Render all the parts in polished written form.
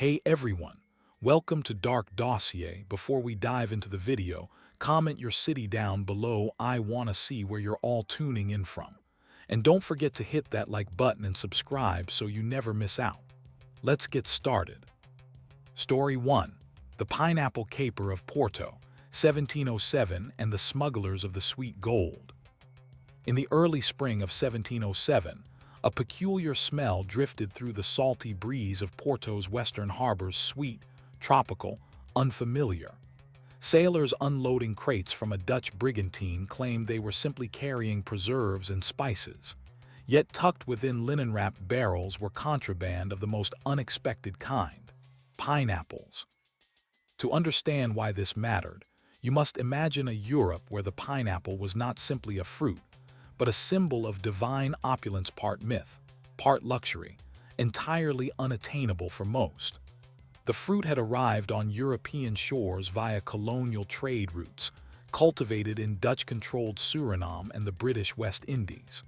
Hey everyone, welcome to Dark Dossier. Before we dive into the video, comment your city down below. I wanna see where you're all tuning in from. And don't forget to hit that like button and subscribe so you never miss out. Let's get started. Story 1. The Pineapple Caper of Porto, 1707, and the Smugglers of the Sweet Gold. In the early spring of 1707, a peculiar smell drifted through the salty breeze of Porto's western harbors, sweet, tropical, unfamiliar. Sailors unloading crates from a Dutch brigantine claimed they were simply carrying preserves and spices. Yet tucked within linen-wrapped barrels were contraband of the most unexpected kind: pineapples. To understand why this mattered, you must imagine a Europe where the pineapple was not simply a fruit, but a symbol of divine opulence, part myth, part luxury, entirely unattainable for most. The fruit had arrived on European shores via colonial trade routes, cultivated in Dutch-controlled Suriname and the British West Indies.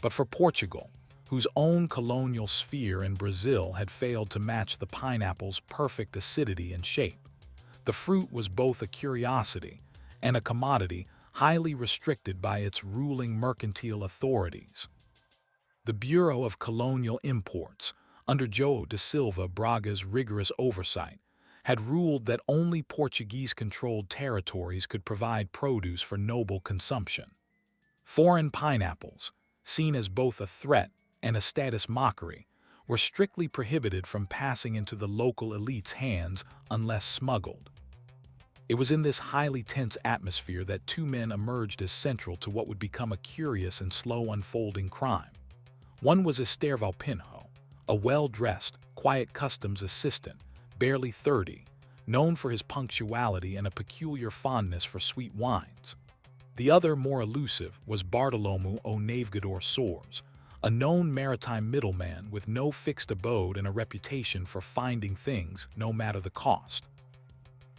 But for Portugal, whose own colonial sphere in Brazil had failed to match the pineapple's perfect acidity and shape, the fruit was both a curiosity and a commodity highly restricted by its ruling mercantile authorities. The Bureau of Colonial Imports, under João de Silva Braga's rigorous oversight, had ruled that only Portuguese-controlled territories could provide produce for noble consumption. Foreign pineapples, seen as both a threat and a status mockery, were strictly prohibited from passing into the local elite's hands unless smuggled. It was in this highly tense atmosphere that two men emerged as central to what would become a curious and slow unfolding crime. One was Estevão Pinho, a well-dressed, quiet customs assistant, barely 30, known for his punctuality and a peculiar fondness for sweet wines. The other, more elusive, was Bartolomeu o Navegador Soares, a known maritime middleman with no fixed abode and a reputation for finding things no matter the cost.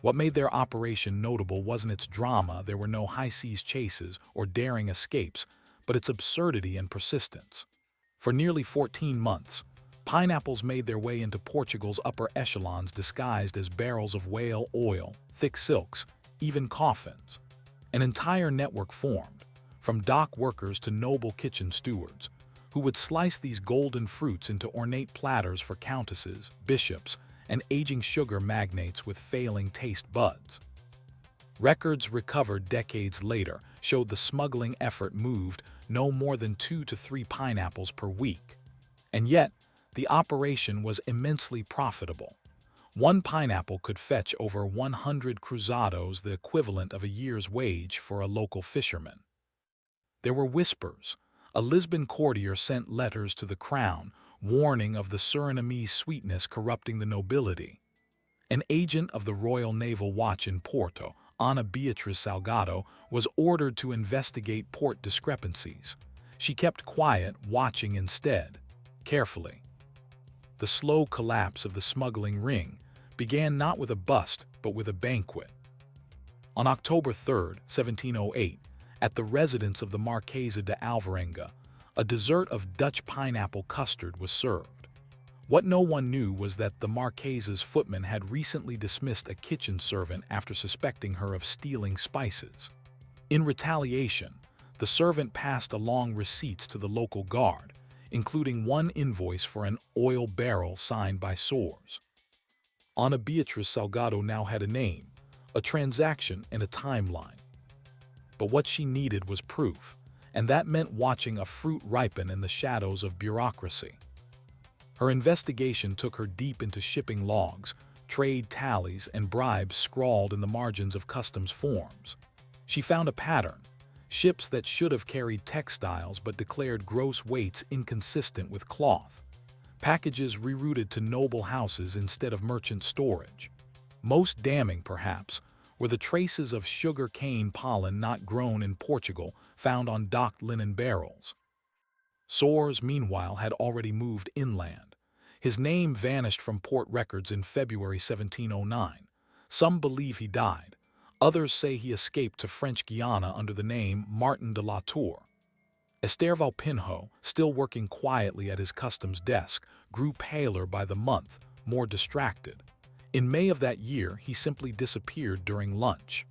What made their operation notable wasn't its drama. There were no high-seas chases or daring escapes, but its absurdity and persistence. For nearly 14 months, pineapples made their way into Portugal's upper echelons disguised as barrels of whale oil, thick silks, even coffins. An entire network formed, from dock workers to noble kitchen stewards, who would slice these golden fruits into ornate platters for countesses, bishops, and aging sugar magnates with failing taste buds. Records recovered decades later showed the smuggling effort moved no more than 2 to 3 pineapples per week. And yet, the operation was immensely profitable. One pineapple could fetch over 100 cruzados, the equivalent of a year's wage for a local fisherman. There were whispers. A Lisbon courtier sent letters to the crown, warning of the Surinamese sweetness corrupting the nobility. An agent of the Royal Naval Watch in Porto, Ana Beatriz Salgado, was ordered to investigate port discrepancies. She kept quiet, watching instead, carefully. The slow collapse of the smuggling ring began not with a bust, but with a banquet. On October 3, 1708, at the residence of the Marquesa de Alvarenga, a dessert of Dutch pineapple custard was served. What no one knew was that the Marquesa's footman had recently dismissed a kitchen servant after suspecting her of stealing spices. In retaliation, the servant passed along receipts to the local guard, including one invoice for an oil barrel signed by Soares. Ana Beatriz Salgado now had a name, a transaction, and a timeline. But what she needed was proof, and that meant watching a fruit ripen in the shadows of bureaucracy. Her investigation took her deep into shipping logs, trade tallies, and bribes scrawled in the margins of customs forms. She found a pattern: ships that should have carried textiles but declared gross weights inconsistent with cloth. Packages rerouted to noble houses instead of merchant storage. Most damning, perhaps, were the traces of sugar cane pollen not grown in Portugal found on docked linen barrels. Soares, meanwhile, had already moved inland. His name vanished from port records in February 1709. Some believe he died. Others say he escaped to French Guiana under the name Martin de la Tour. Estevão Pinho, still working quietly at his customs desk, grew paler by the month, more distracted. In May of that year, he simply disappeared during lunch.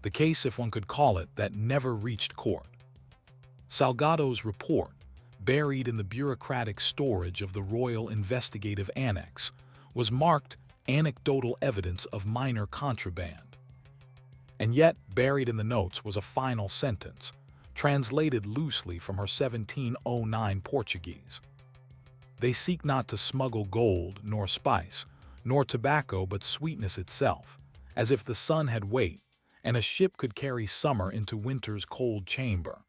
The case, if one could call it, that never reached court. Salgado's report, buried in the bureaucratic storage of the Royal Investigative Annex, was marked anecdotal evidence of minor contraband. And yet, buried in the notes was a final sentence, translated loosely from her 1709 Portuguese. They seek not to smuggle gold, nor spice, nor tobacco, but sweetness itself, as if the sun had weight, and a ship could carry summer into winter's cold chamber.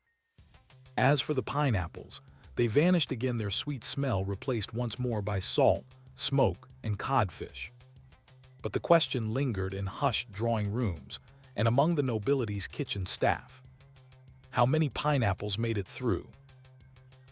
As for the pineapples, they vanished again, their sweet smell replaced once more by salt, smoke, and codfish. But the question lingered in hushed drawing rooms and among the nobility's kitchen staff. How many pineapples made it through?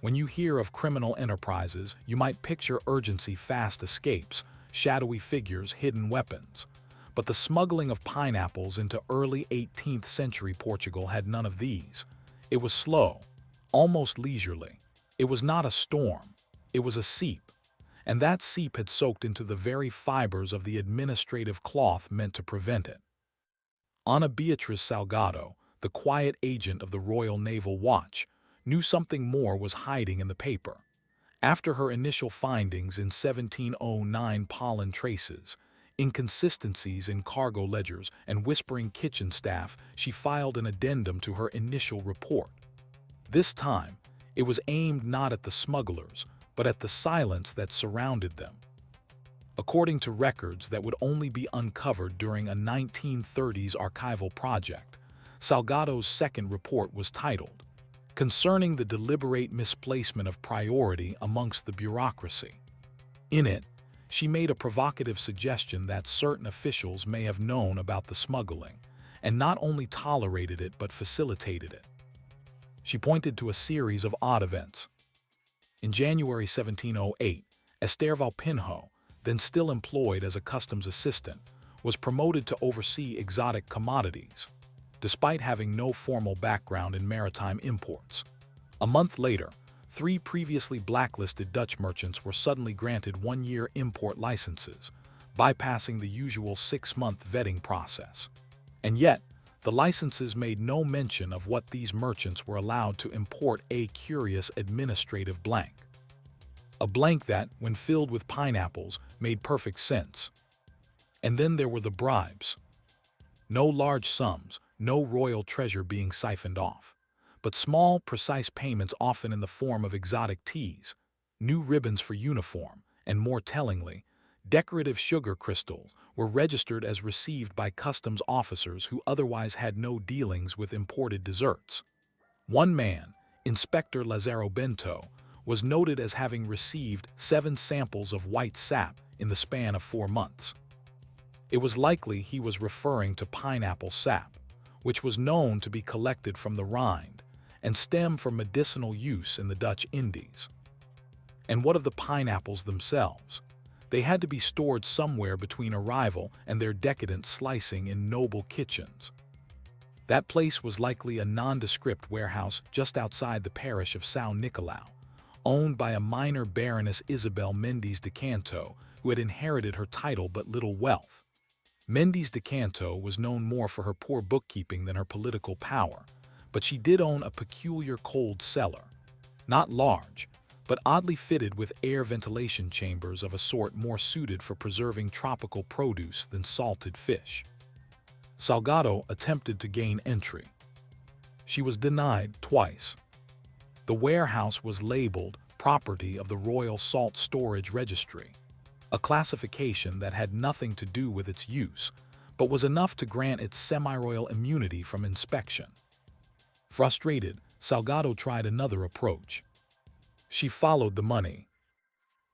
When you hear of criminal enterprises, you might picture urgency, fast escapes, shadowy figures, hidden weapons. But the smuggling of pineapples into early 18th century Portugal had none of these. It was slow, almost leisurely. It was not a storm, it was a seep. And that seep had soaked into the very fibers of the administrative cloth meant to prevent it. Ana Beatriz Salgado, the quiet agent of the Royal Naval Watch, knew something more was hiding in the paper. After her initial findings in 1709, pollen traces, inconsistencies in cargo ledgers, and whispering kitchen staff, she filed an addendum to her initial report. This time, it was aimed not at the smugglers, but at the silence that surrounded them. According to records that would only be uncovered during a 1930s archival project, Salgado's second report was titled, "Concerning the Deliberate Misplacement of Priority Amongst the Bureaucracy." In it, she made a provocative suggestion that certain officials may have known about the smuggling, and not only tolerated it but facilitated it. She pointed to a series of odd events. In January 1708, Estherval Pinho, then still employed as a customs assistant, was promoted to oversee exotic commodities, despite having no formal background in maritime imports. A month later, 3 previously blacklisted Dutch merchants were suddenly granted 1-year import licenses, bypassing the usual 6-month vetting process. And yet, the licenses made no mention of what these merchants were allowed to import, a curious administrative blank. A blank that, when filled with pineapples, made perfect sense. And then there were the bribes. No large sums, no royal treasure being siphoned off, but small, precise payments, often in the form of exotic teas, new ribbons for uniform, and more tellingly, decorative sugar crystals were registered as received by customs officers who otherwise had no dealings with imported desserts. One man, Inspector Lazaro Bento, was noted as having received 7 samples of white sap in the span of 4 months. It was likely he was referring to pineapple sap, which was known to be collected from the rind and stem for medicinal use in the Dutch Indies. And what of the pineapples themselves? They had to be stored somewhere between arrival and their decadent slicing in noble kitchens. That place was likely a nondescript warehouse just outside the parish of São Nicolau, owned by a minor Baroness Isabel Mendes de Canto, who had inherited her title but little wealth. Mendes de Canto was known more for her poor bookkeeping than her political power, but she did own a peculiar cold cellar, not large, but oddly fitted with air ventilation chambers of a sort more suited for preserving tropical produce than salted fish. Salgado attempted to gain entry. She was denied twice. The warehouse was labeled Property of the Royal Salt Storage Registry, a classification that had nothing to do with its use, but was enough to grant it semi-royal immunity from inspection. Frustrated, Salgado tried another approach. She followed the money.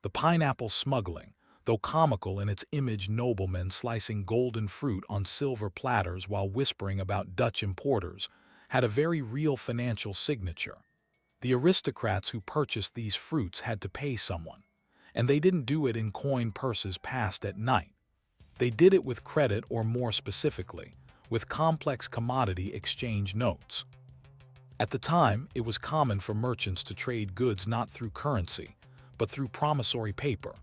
The pineapple smuggling, though comical in its image, noblemen slicing golden fruit on silver platters while whispering about Dutch importers, had a very real financial signature. The aristocrats who purchased these fruits had to pay someone, and they didn't do it in coin purses passed at night. They did it with credit, or more specifically, with complex commodity exchange notes. At the time, it was common for merchants to trade goods not through currency, but through promissory paper,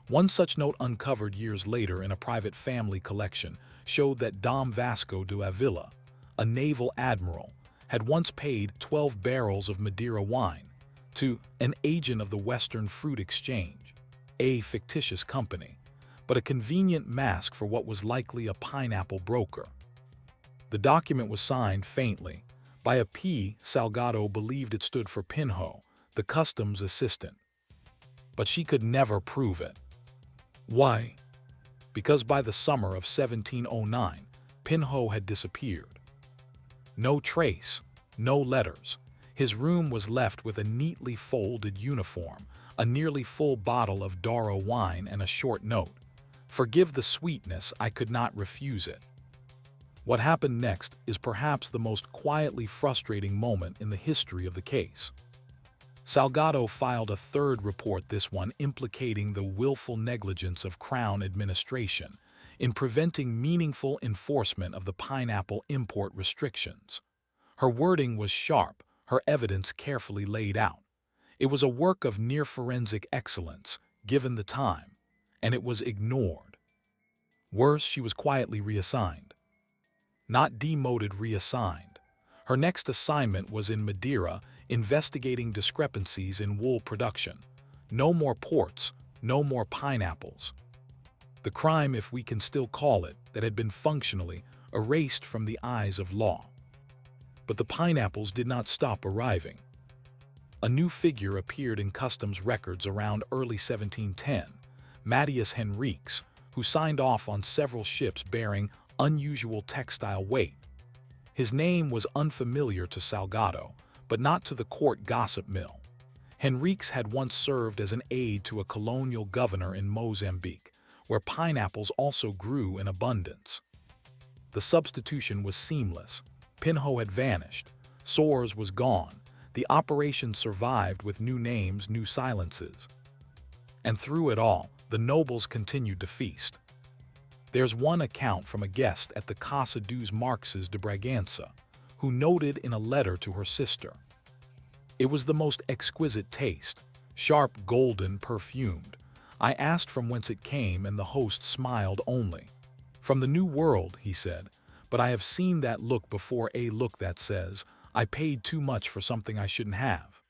One such note uncovered years later in a private family collection showed that Dom Vasco de Avila, a naval admiral, had once paid 12 barrels of Madeira wine to an agent of the Western Fruit Exchange, a fictitious company, but a convenient mask for what was likely a pineapple broker. The document was signed faintly by a P. Salgado believed it stood for Pinho, the customs assistant. But she could never prove it. Why? Because by the summer of 1709, Pinho had disappeared. No trace, no letters. His room was left with a neatly folded uniform, a nearly full bottle of Douro wine, and a short note. "Forgive the sweetness, I could not refuse it." What happened next is perhaps the most quietly frustrating moment in the history of the case. Salgado filed a third report, this one implicating the willful negligence of Crown administration in preventing meaningful enforcement of the pineapple import restrictions. Her wording was sharp, her evidence carefully laid out. It was a work of near forensic excellence, given the time, and it was ignored. Worse, she was quietly reassigned. Not demoted, reassigned. Her next assignment was in Madeira, investigating discrepancies in wool production. No more ports, no more pineapples. The crime, if we can still call it, that had been functionally erased from the eyes of law. But the pineapples did not stop arriving. A new figure appeared in customs records around early 1710, Matthias Henriques, who signed off on several ships bearing unusual textile weight. His name was unfamiliar to Salgado, but not to the court gossip mill. Henriques had once served as an aide to a colonial governor in Mozambique, where pineapples also grew in abundance. The substitution was seamless. Pinho had vanished. Soares was gone. The operation survived with new names, new silences. And through it all, the nobles continued to feast. There's one account from a guest at the Casa dos Marques de Bragança, who noted in a letter to her sister, "It was the most exquisite taste, sharp, golden, perfumed. I asked from whence it came, and the host smiled only. 'From the New World,' he said, but I have seen that look before, a look that says, 'I paid too much for something I shouldn't have.'"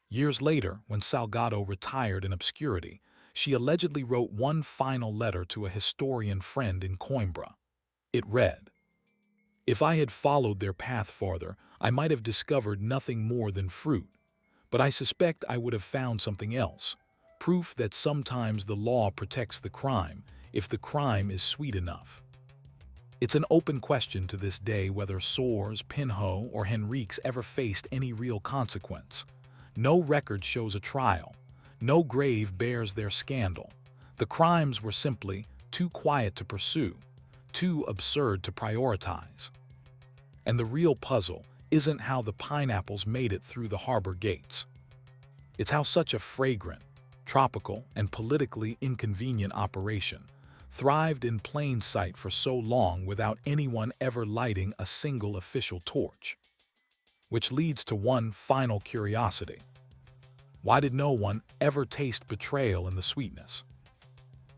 Years later, when Salgado retired in obscurity, she allegedly wrote one final letter to a historian friend in Coimbra. It read, "If I had followed their path farther, I might have discovered nothing more than fruit, but I suspect I would have found something else, proof that sometimes the law protects the crime, if the crime is sweet enough." It's an open question to this day whether Soares, Pinho, or Henriques ever faced any real consequence. No record shows a trial. No grave bears their scandal. The crimes were simply too quiet to pursue, too absurd to prioritize. And the real puzzle isn't how the pineapples made it through the harbor gates. It's how such a fragrant, tropical, and politically inconvenient operation thrived in plain sight for so long without anyone ever lighting a single official torch. Which leads to one final curiosity. Why did no one ever taste betrayal in the sweetness?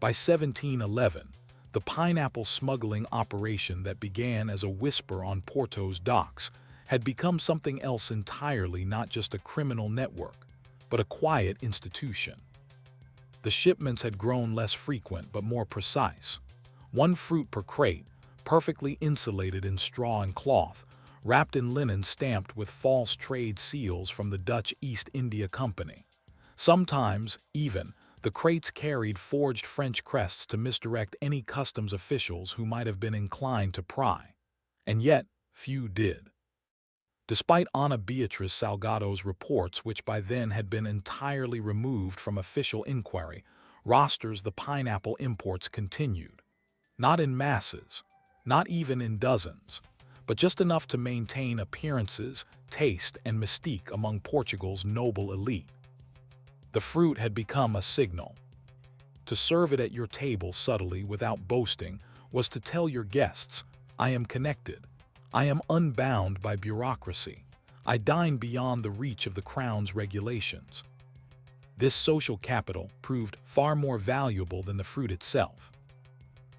By 1711, the pineapple smuggling operation that began as a whisper on Porto's docks had become something else entirely, not just a criminal network, but a quiet institution. The shipments had grown less frequent but more precise. One fruit per crate, perfectly insulated in straw and cloth, wrapped in linen stamped with false trade seals from the Dutch East India Company. Sometimes, even, the crates carried forged French crests to misdirect any customs officials who might have been inclined to pry. And yet, few did. Despite Ana Beatriz Salgado's reports, which by then had been entirely removed from official inquiry, rosters the pineapple imports continued. Not in masses, not even in dozens, but just enough to maintain appearances, taste, and mystique among Portugal's noble elite. The fruit had become a signal. To serve it at your table subtly without boasting was to tell your guests, "I am connected. I am unbound by bureaucracy. I dine beyond the reach of the crown's regulations." This social capital proved far more valuable than the fruit itself.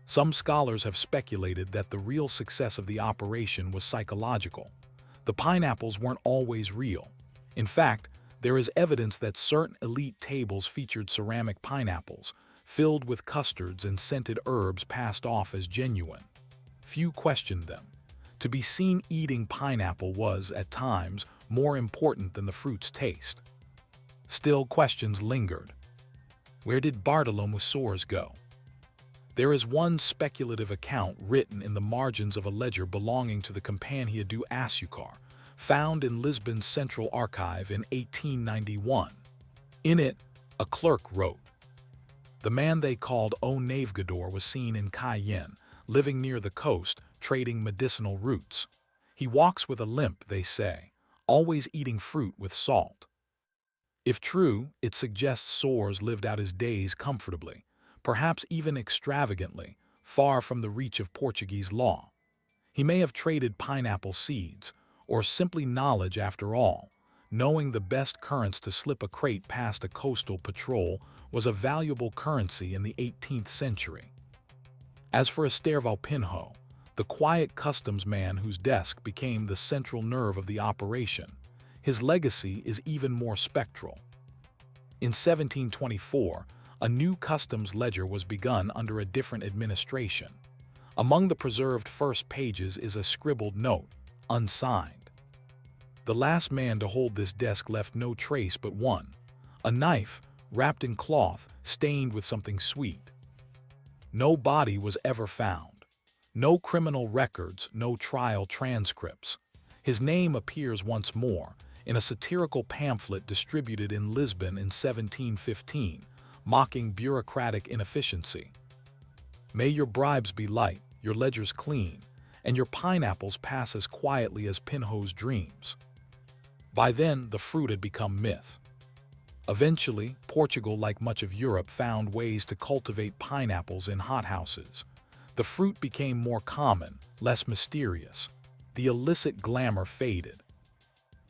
Some scholars have speculated that the real success of the operation was psychological. The pineapples weren't always real. In fact, there is evidence that certain elite tables featured ceramic pineapples, filled with custards and scented herbs passed off as genuine. Few questioned them. To be seen eating pineapple was, at times, more important than the fruit's taste. Still, questions lingered. Where did Bartolomesaurus go? There is one speculative account written in the margins of a ledger belonging to the Companhia do Açúcar, found in Lisbon's Central Archive in 1891. In it, a clerk wrote, "The man they called O Navegador was seen in Cayenne, living near the coast, trading medicinal roots. He walks with a limp, they say, always eating fruit with salt." If true, it suggests Soares lived out his days comfortably, perhaps even extravagantly, far from the reach of Portuguese law. He may have traded pineapple seeds, or simply knowledge after all, knowing the best currents to slip a crate past a coastal patrol was a valuable currency in the 18th century. As for Estevão Pinho, the quiet customs man whose desk became the central nerve of the operation, his legacy is even more spectral. In 1724, a new customs ledger was begun under a different administration. Among the preserved first pages is a scribbled note, unsigned. The last man to hold this desk left no trace but one, a knife wrapped in cloth stained with something sweet. No body was ever found. No criminal records, no trial transcripts. His name appears once more in a satirical pamphlet distributed in Lisbon in 1715, mocking bureaucratic inefficiency. May your bribes be light, your ledgers clean, and your pineapples pass as quietly as Pinho's dreams. By then, the fruit had become myth. Eventually, Portugal, like much of Europe, found ways to cultivate pineapples in hothouses. The fruit became more common, less mysterious. The illicit glamour faded.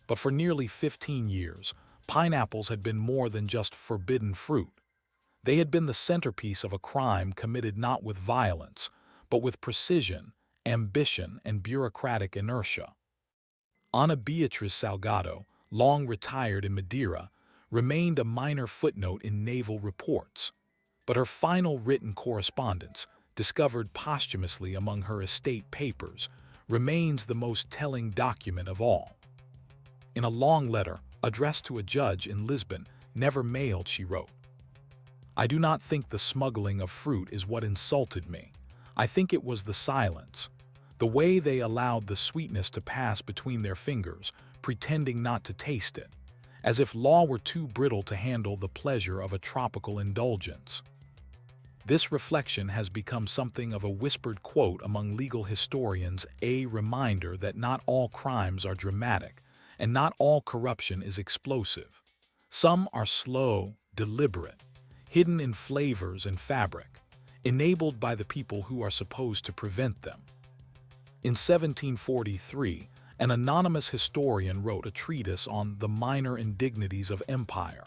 But for nearly 15 years, pineapples had been more than just forbidden fruit. They had been the centerpiece of a crime committed not with violence, but with precision, ambition, and bureaucratic inertia. Ana Beatriz Salgado, long retired in Madeira, remained a minor footnote in naval reports, but her final written correspondence, discovered posthumously among her estate papers, remains the most telling document of all. In a long letter, addressed to a judge in Lisbon, never mailed, she wrote, "I do not think the smuggling of fruit is what insulted me. I think it was the silence, the way they allowed the sweetness to pass between their fingers, pretending not to taste it, as if law were too brittle to handle the pleasure of a tropical indulgence." This reflection has become something of a whispered quote among legal historians, a reminder that not all crimes are dramatic, and not all corruption is explosive. Some are slow, deliberate, hidden in flavors and fabric, enabled by the people who are supposed to prevent them. In 1743, an anonymous historian wrote a treatise on the minor indignities of empire,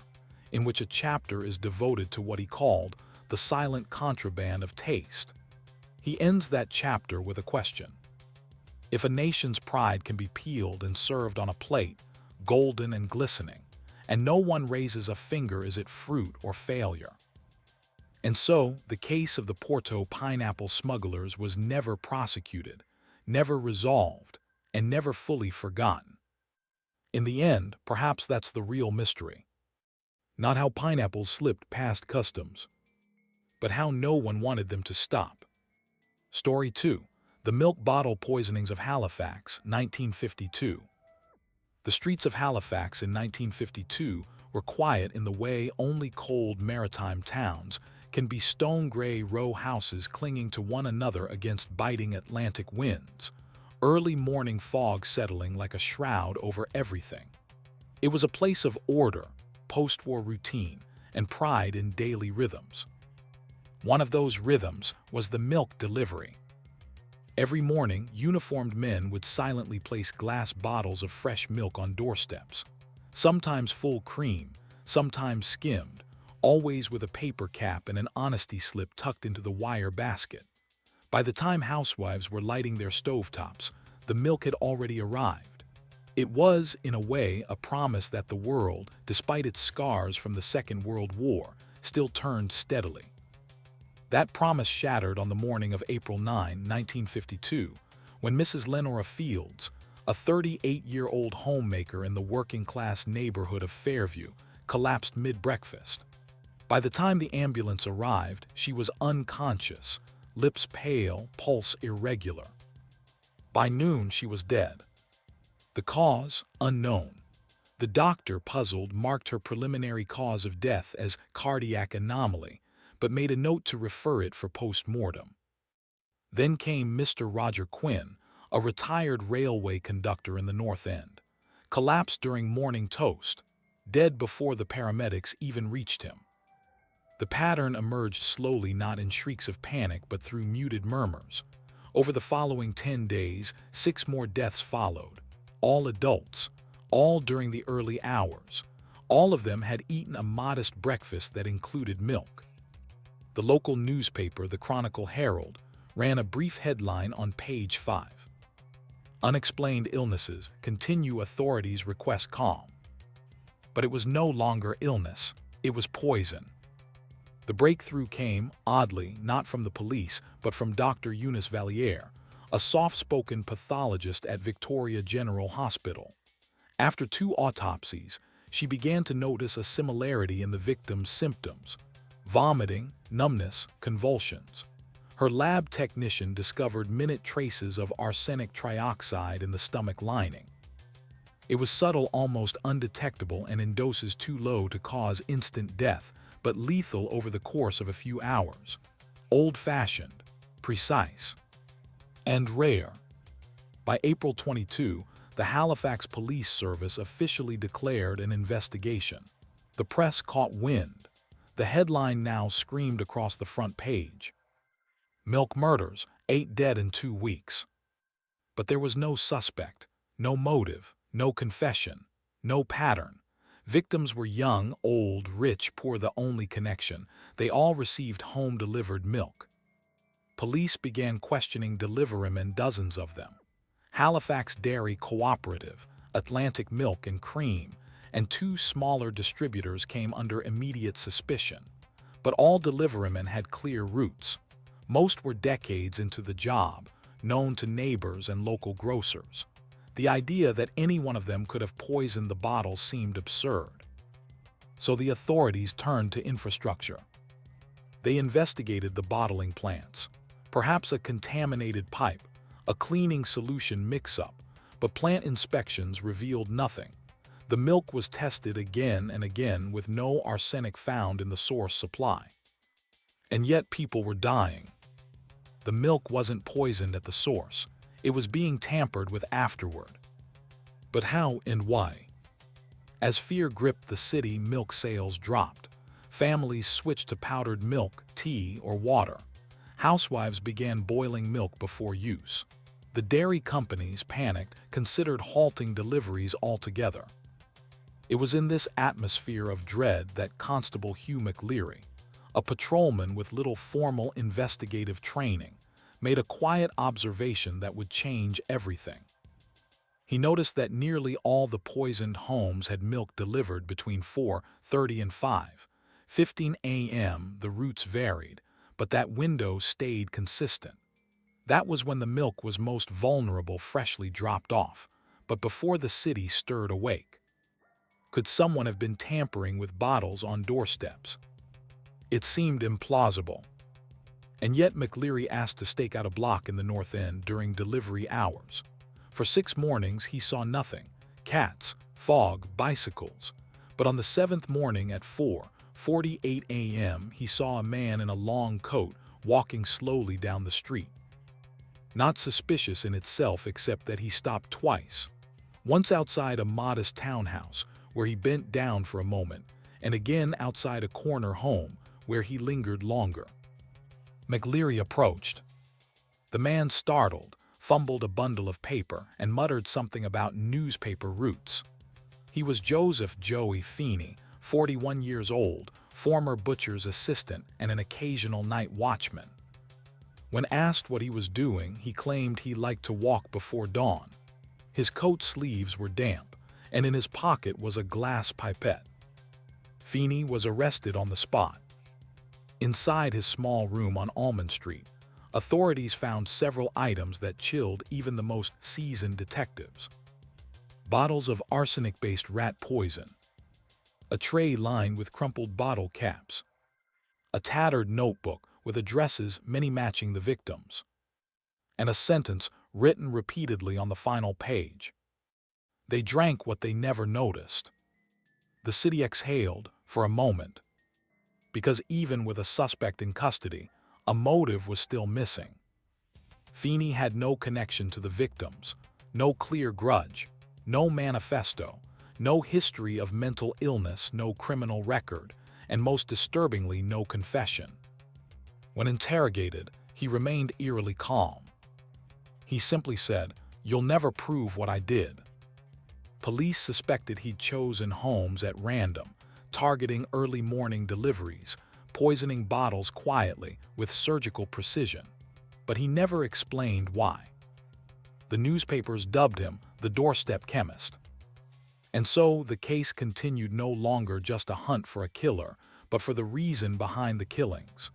in which a chapter is devoted to what he called the silent contraband of taste. He ends that chapter with a question. If a nation's pride can be peeled and served on a plate, golden and glistening, and no one raises a finger, is it fruit or failure? And so, the case of the Porto pineapple smugglers was never prosecuted, never resolved, and never fully forgotten. In the end, perhaps that's the real mystery. Not how pineapples slipped past customs, but how no one wanted them to stop. Story 2. The Milk Bottle Poisonings of Halifax, 1952. The streets of Halifax in 1952 were quiet in the way only cold maritime towns can be: stone-gray row houses clinging to one another against biting Atlantic winds, early morning fog settling like a shroud over everything. It was a place of order, post-war routine, and pride in daily rhythms. One of those rhythms was the milk delivery. Every morning, uniformed men would silently place glass bottles of fresh milk on doorsteps, sometimes full cream, sometimes skimmed, always with a paper cap and an honesty slip tucked into the wire basket. By the time housewives were lighting their stovetops, the milk had already arrived. It was, in a way, a promise that the world, despite its scars from the Second World War, still turned steadily. That promise shattered on the morning of April 9, 1952, when Mrs. Lenora Fields, a 38-year-old homemaker in the working-class neighborhood of Fairview, collapsed mid-breakfast. By the time the ambulance arrived, she was unconscious, lips pale, pulse irregular. By noon, she was dead. The cause, unknown. The doctor, puzzled, marked her preliminary cause of death as cardiac anomaly, but made a note to refer it for post-mortem. Then came Mr. Roger Quinn, a retired railway conductor in the North End, collapsed during morning toast, dead before the paramedics even reached him. The pattern emerged slowly, not in shrieks of panic, but through muted murmurs. Over the following 10 days, 6 more deaths followed, all adults, all during the early hours. All of them had eaten a modest breakfast that included milk. The local newspaper, the Chronicle Herald, ran a brief headline on page 5. Unexplained illnesses continue, authorities request calm. But it was no longer illness, it was poison. The breakthrough came, oddly, not from the police, but from Dr. Eunice Valliere, a soft-spoken pathologist at Victoria General Hospital. After 2 autopsies, she began to notice a similarity in the victim's symptoms: vomiting, numbness, convulsions. Her lab technician discovered minute traces of arsenic trioxide in the stomach lining. It was subtle, almost undetectable, and in doses too low to cause instant death, but lethal over the course of a few hours. Old-fashioned, precise, and rare. By April 22, the Halifax Police Service officially declared an investigation. The press caught wind. The headline now screamed across the front page: "Milk murders, 8 dead in 2 weeks." But there was no suspect, no motive, no confession, no pattern. Victims were young, old, rich, poor. The only connection: they all received home-delivered milk. Police began questioning deliverymen, dozens of them. Halifax Dairy Cooperative, Atlantic Milk and Cream, and 2 smaller distributors came under immediate suspicion. But all deliverymen had clear roots. Most were decades into the job, known to neighbors and local grocers. The idea that any one of them could have poisoned the bottles seemed absurd. So the authorities turned to infrastructure. They investigated the bottling plants. Perhaps a contaminated pipe, a cleaning solution mix-up, but plant inspections revealed nothing. The milk was tested again and again with no arsenic found in the source supply. And yet people were dying. The milk wasn't poisoned at the source. It was being tampered with afterward. But how and why? As fear gripped the city, milk sales dropped. Families switched to powdered milk, tea, or water. Housewives began boiling milk before use. The dairy companies, panicked, considered halting deliveries altogether. It was in this atmosphere of dread that Constable Hugh McLeary, a patrolman with little formal investigative training, made a quiet observation that would change everything. He noticed that nearly all the poisoned homes had milk delivered between 4:30 and 5:15 a.m. The routes varied, but that window stayed consistent. That was when the milk was most vulnerable, freshly dropped off, but before the city stirred awake. Could someone have been tampering with bottles on doorsteps? It seemed implausible. And yet McLeary asked to stake out a block in the North End during delivery hours. For 6 mornings he saw nothing: cats, fog, bicycles. But on the 7th morning at 4:48 a.m. he saw a man in a long coat walking slowly down the street. Not suspicious in itself, except that he stopped twice. Once outside a modest townhouse, where he bent down for a moment, and again outside a corner home, where he lingered longer. McLeary approached. The man, startled, fumbled a bundle of paper and muttered something about newspaper routes. He was Joseph "Joey" Feeney, 41 years old, former butcher's assistant and an occasional night watchman. When asked what he was doing, he claimed he liked to walk before dawn. His coat sleeves were damp, and in his pocket was a glass pipette. Feeney was arrested on the spot. Inside his small room on Almond Street, authorities found several items that chilled even the most seasoned detectives. Bottles of arsenic-based rat poison, a tray lined with crumpled bottle caps, a tattered notebook with addresses, many matching the victims, and a sentence written repeatedly on the final page. They drank what they never noticed. The city exhaled for a moment, because even with a suspect in custody, a motive was still missing. Feeney had no connection to the victims, no clear grudge, no manifesto, no history of mental illness, no criminal record, and most disturbingly, no confession. When interrogated, he remained eerily calm. He simply said, "You'll never prove what I did." Police suspected he'd chosen homes at random, targeting early morning deliveries, poisoning bottles quietly with surgical precision. But he never explained why. The newspapers dubbed him the doorstep chemist. And so the case continued, no longer just a hunt for a killer, but for the reason behind the killings.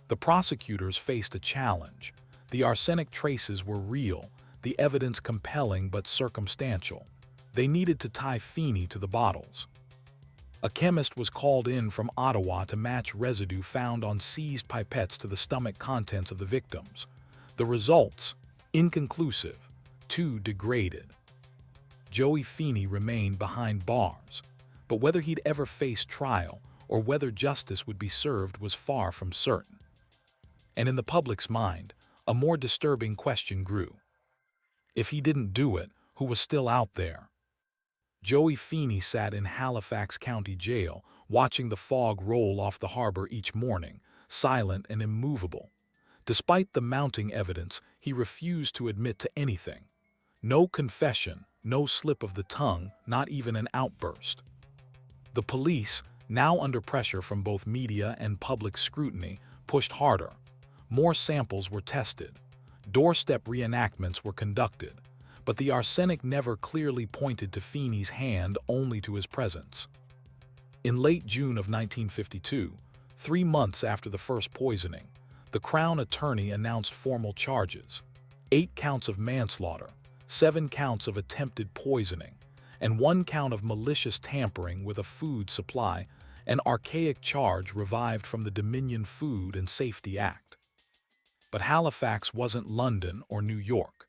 The prosecutors faced a challenge. The arsenic traces were real, the evidence compelling but circumstantial. They needed to tie Feeney to the bottles. A chemist was called in from Ottawa to match residue found on seized pipettes to the stomach contents of the victims. The results? Inconclusive, too degraded. Joey Feeney remained behind bars, but whether he'd ever face trial or whether justice would be served was far from certain. And in the public's mind, a more disturbing question grew. If he didn't do it, who was still out there? Joey Feeney sat in Halifax County Jail, watching the fog roll off the harbor each morning, silent and immovable. Despite the mounting evidence, he refused to admit to anything. No confession, no slip of the tongue, not even an outburst. The police, now under pressure from both media and public scrutiny, pushed harder. More samples were tested. Doorstep reenactments were conducted. But the arsenic never clearly pointed to Feeney's hand, only to his presence. In late June of 1952, 3 months after the first poisoning, the Crown Attorney announced formal charges: 8 counts of manslaughter, 7 counts of attempted poisoning, and 1 count of malicious tampering with a food supply, an archaic charge revived from the Dominion Food and Safety Act. But Halifax wasn't London or New York.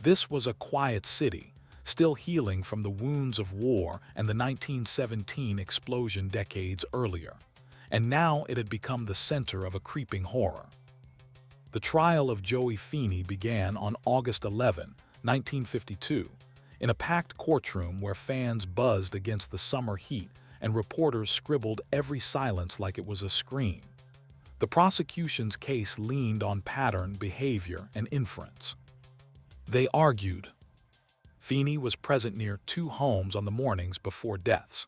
This was a quiet city, still healing from the wounds of war and the 1917 explosion decades earlier, and now it had become the center of a creeping horror. The trial of Joey Feeney began on August 11, 1952, in a packed courtroom where fans buzzed against the summer heat and reporters scribbled every silence like it was a scream. The prosecution's case leaned on pattern, behavior, and inference. They argued Feeney was present near 2 homes on the mornings before deaths.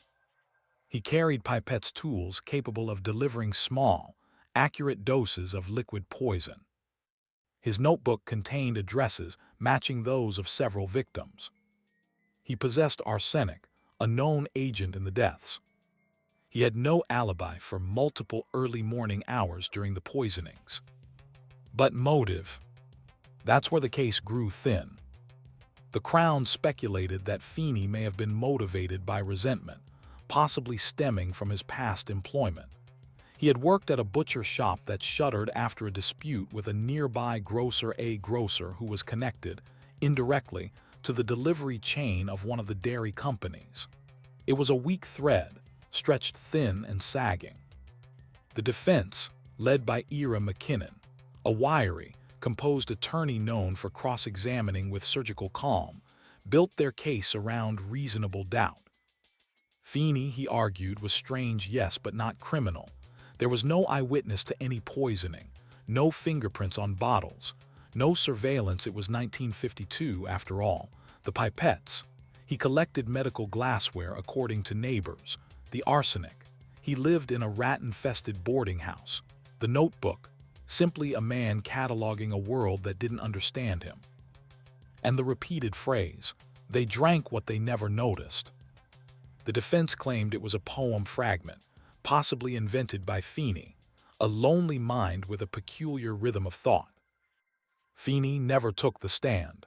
He carried Pipette's tools capable of delivering small, accurate doses of liquid poison. His notebook contained addresses matching those of several victims. He possessed arsenic, a known agent in the deaths. He had no alibi for multiple early morning hours during the poisonings. But motive? That's where the case grew thin. The Crown speculated that Feeney may have been motivated by resentment, possibly stemming from his past employment. He had worked at a butcher shop that shuttered after a dispute with a nearby grocer, who was connected, indirectly, to the delivery chain of one of the dairy companies. It was a weak thread, stretched thin and sagging. The defense, led by Ira McKinnon, a wiry, composed attorney known for cross-examining with surgical calm, built their case around reasonable doubt. Feeney, he argued, was strange, yes, but not criminal. There was no eyewitness to any poisoning, no fingerprints on bottles, no surveillance. It was 1952, after all. The pipettes. He collected medical glassware according to neighbors. The arsenic. He lived in a rat-infested boarding house. The notebook, simply a man cataloging a world that didn't understand him. And the repeated phrase, "They drank what they never noticed." The defense claimed it was a poem fragment, possibly invented by Feeney, a lonely mind with a peculiar rhythm of thought. Feeney never took the stand.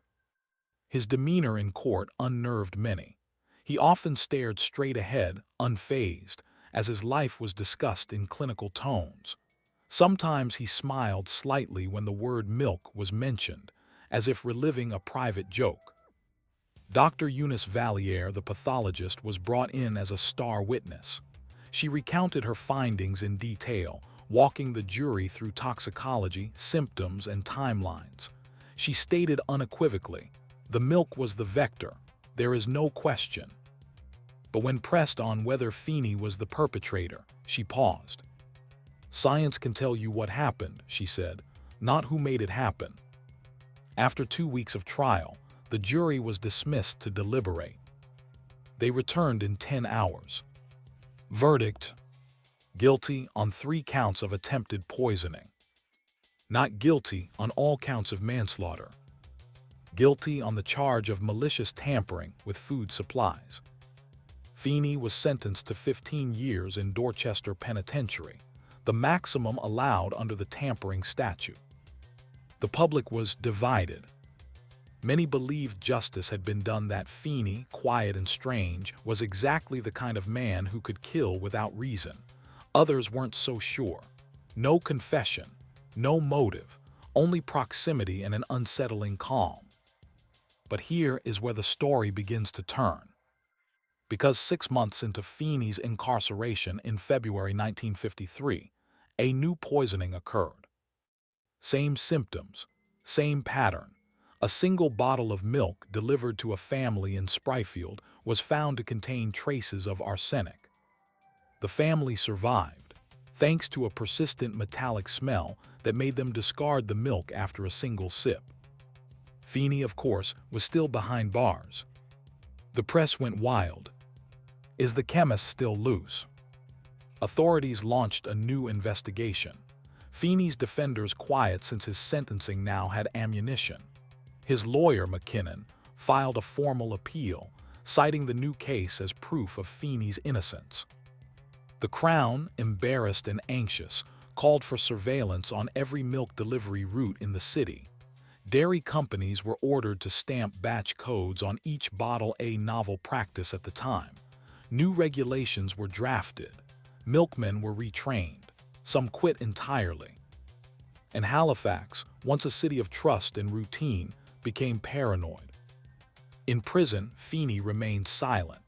His demeanor in court unnerved many. He often stared straight ahead, unfazed, as his life was discussed in clinical tones. Sometimes he smiled slightly when the word milk was mentioned, as if reliving a private joke. Dr. Eunice Valliere, the pathologist, was brought in as a star witness. She recounted her findings in detail, walking the jury through toxicology, symptoms, and timelines. She stated unequivocally, "The milk was the vector. There is no question." But when pressed on whether Feeney was the perpetrator, she paused. "Science can tell you what happened," she said, "not who made it happen." After 2 weeks of trial, the jury was dismissed to deliberate. They returned in 10 hours. Verdict: guilty on 3 counts of attempted poisoning. Not guilty on all counts of manslaughter. Guilty on the charge of malicious tampering with food supplies. Feeney was sentenced to 15 years in Dorchester Penitentiary, the maximum allowed under the tampering statute. The public was divided. Many believed justice had been done, that Feeney, quiet and strange, was exactly the kind of man who could kill without reason. Others weren't so sure. No confession, no motive, only proximity and an unsettling calm. But here is where the story begins to turn. Because 6 months into Feeney's incarceration in February 1953, a new poisoning occurred. Same symptoms, same pattern. A single bottle of milk delivered to a family in Spryfield was found to contain traces of arsenic. The family survived, thanks to a persistent metallic smell that made them discard the milk after a single sip. Feeney, of course, was still behind bars. The press went wild. Is the chemist still loose? Authorities launched a new investigation. Feeney's defenders quiet since his sentencing now had ammunition. His lawyer, McKinnon, filed a formal appeal, citing the new case as proof of Feeney's innocence. The Crown, embarrassed and anxious, called for surveillance on every milk delivery route in the city. Dairy companies were ordered to stamp batch codes on each bottle, a novel practice at the time. New regulations were drafted. Milkmen were retrained. Some quit entirely. And Halifax, once a city of trust and routine, became paranoid. In prison, Feeney remained silent.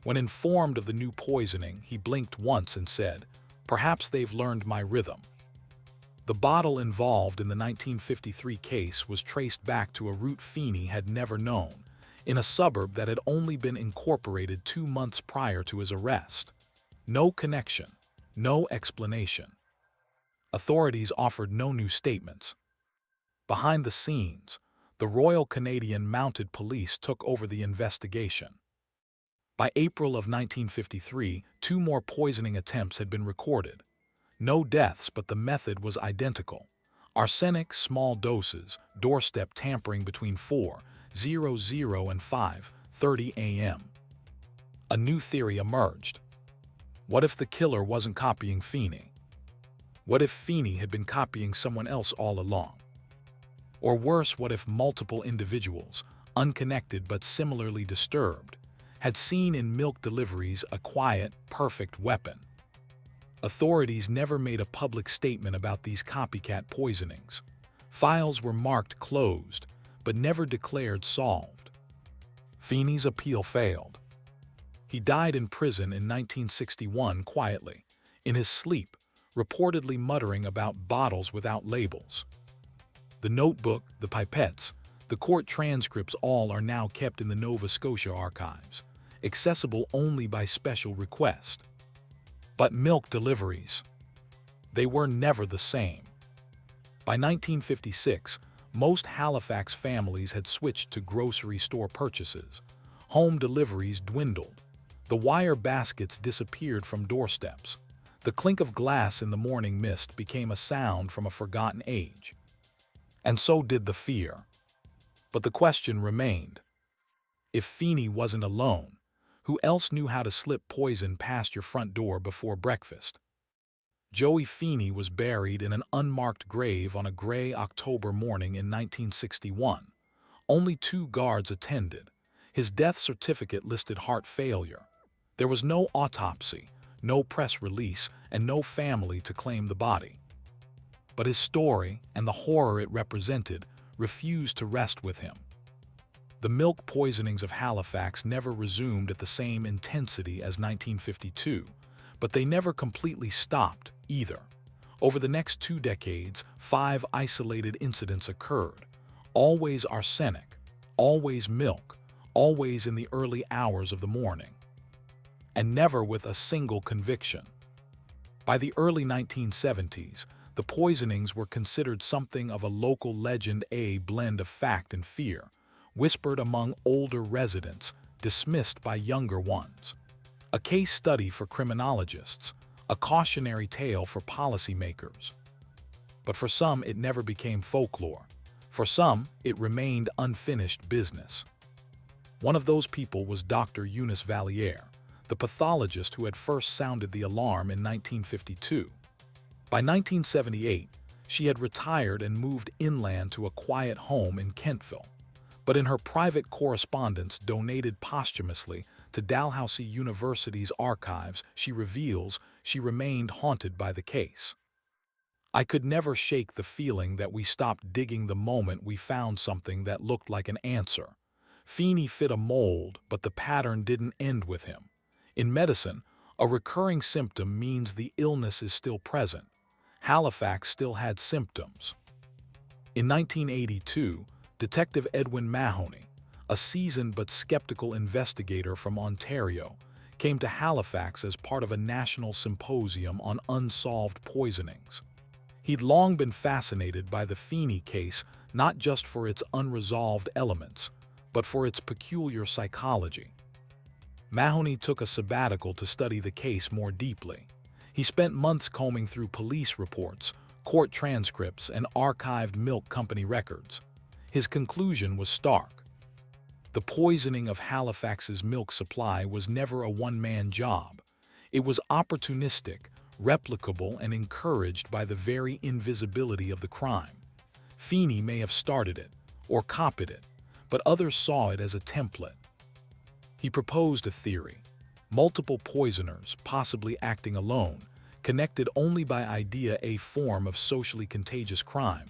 When informed of the new poisoning, he blinked once and said, "Perhaps they've learned my rhythm." The bottle involved in the 1953 case was traced back to a route Feeney had never known, in a suburb that had only been incorporated 2 months prior to his arrest. No connection, no explanation. Authorities offered no new statements. Behind the scenes, the Royal Canadian Mounted Police took over the investigation. By April of 1953, 2 more poisoning attempts had been recorded. No deaths, but the method was identical. Arsenic, small doses, doorstep tampering between 4:00 and 5:30 a.m. A new theory emerged. What if the killer wasn't copying Feeney? What if Feeney had been copying someone else all along? Or worse, what if multiple individuals, unconnected but similarly disturbed, had seen in milk deliveries a quiet, perfect weapon? Authorities never made a public statement about these copycat poisonings. Files were marked closed, but never declared solved. Feeney's appeal failed. He died in prison in 1961 quietly, in his sleep, reportedly muttering about bottles without labels. The notebook, the pipettes, the court transcripts, all are now kept in the Nova Scotia archives, accessible only by special request. But milk deliveries, they were never the same. By 1956, most Halifax families had switched to grocery store purchases. Home deliveries dwindled. The wire baskets disappeared from doorsteps. The clink of glass in the morning mist became a sound from a forgotten age. And so did the fear. But the question remained. If Feeney wasn't alone, who else knew how to slip poison past your front door before breakfast? Joey Feeney was buried in an unmarked grave on a gray October morning in 1961. Only 2 guards attended. His death certificate listed heart failure. There was no autopsy, no press release, and no family to claim the body. But his story, and the horror it represented, refused to rest with him. The milk poisonings of Halifax never resumed at the same intensity as 1952, but they never completely stopped either. Over the next 2 decades, 5 isolated incidents occurred, always arsenic, always milk, always in the early hours of the morning, and never with a single conviction. By the early 1970s, the poisonings were considered something of a local legend, a blend of fact and fear, whispered among older residents, dismissed by younger ones. A case study for criminologists, a cautionary tale for policymakers. But for some, it never became folklore. For some, it remained unfinished business. One of those people was Dr. Eunice Valliere, the pathologist who had first sounded the alarm in 1952. By 1978, she had retired and moved inland to a quiet home in Kentville. But in her private correspondence donated posthumously to Dalhousie University's archives, she reveals she remained haunted by the case. I could never shake the feeling that we stopped digging the moment we found something that looked like an answer. Feeney fit a mold, but the pattern didn't end with him. In medicine, a recurring symptom means the illness is still present. Halifax still had symptoms. In 1982, Detective Edwin Mahoney, a seasoned but skeptical investigator from Ontario, came to Halifax as part of a national symposium on unsolved poisonings. He'd long been fascinated by the Feeney case, not just for its unresolved elements, but for its peculiar psychology. Mahoney took a sabbatical to study the case more deeply. He spent months combing through police reports, court transcripts, and archived milk company records. His conclusion was stark. The poisoning of Halifax's milk supply was never a one-man job. It was opportunistic, replicable, and encouraged by the very invisibility of the crime. Feeney may have started it, or copied it, but others saw it as a template. He proposed a theory. Multiple poisoners, possibly acting alone, connected only by idea, a form of socially contagious crime,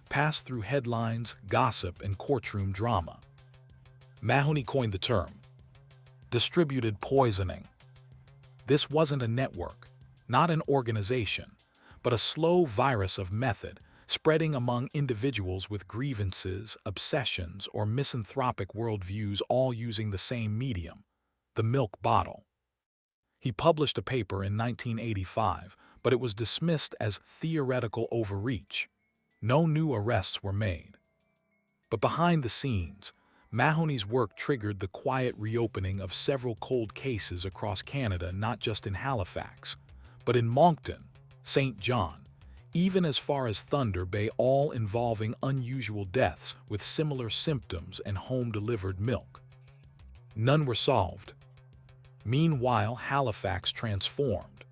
passed through headlines, gossip, and courtroom drama. Mahoney coined the term, distributed poisoning. This wasn't a network, not an organization, but a slow virus of method spreading among individuals with grievances, obsessions, or misanthropic worldviews, all using the same medium, the milk bottle. He published a paper in 1985, but it was dismissed as theoretical overreach. No new arrests were made. But behind the scenes, Mahoney's work triggered the quiet reopening of several cold cases across Canada, not just in Halifax, but in Moncton, St. John, even as far as Thunder Bay, all involving unusual deaths with similar symptoms and home-delivered milk. None were solved. Meanwhile, Halifax transformed.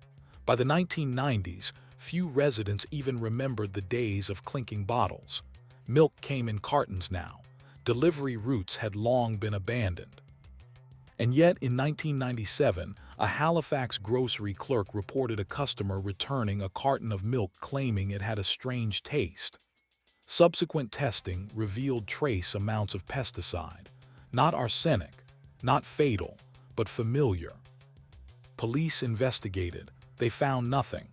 By the 1990s, few residents even remembered the days of clinking bottles. Milk came in cartons now. Delivery routes had long been abandoned. And yet, in 1997, a Halifax grocery clerk reported a customer returning a carton of milk claiming it had a strange taste. Subsequent testing revealed trace amounts of pesticide, not arsenic, not fatal, but familiar. Police investigated. They found nothing.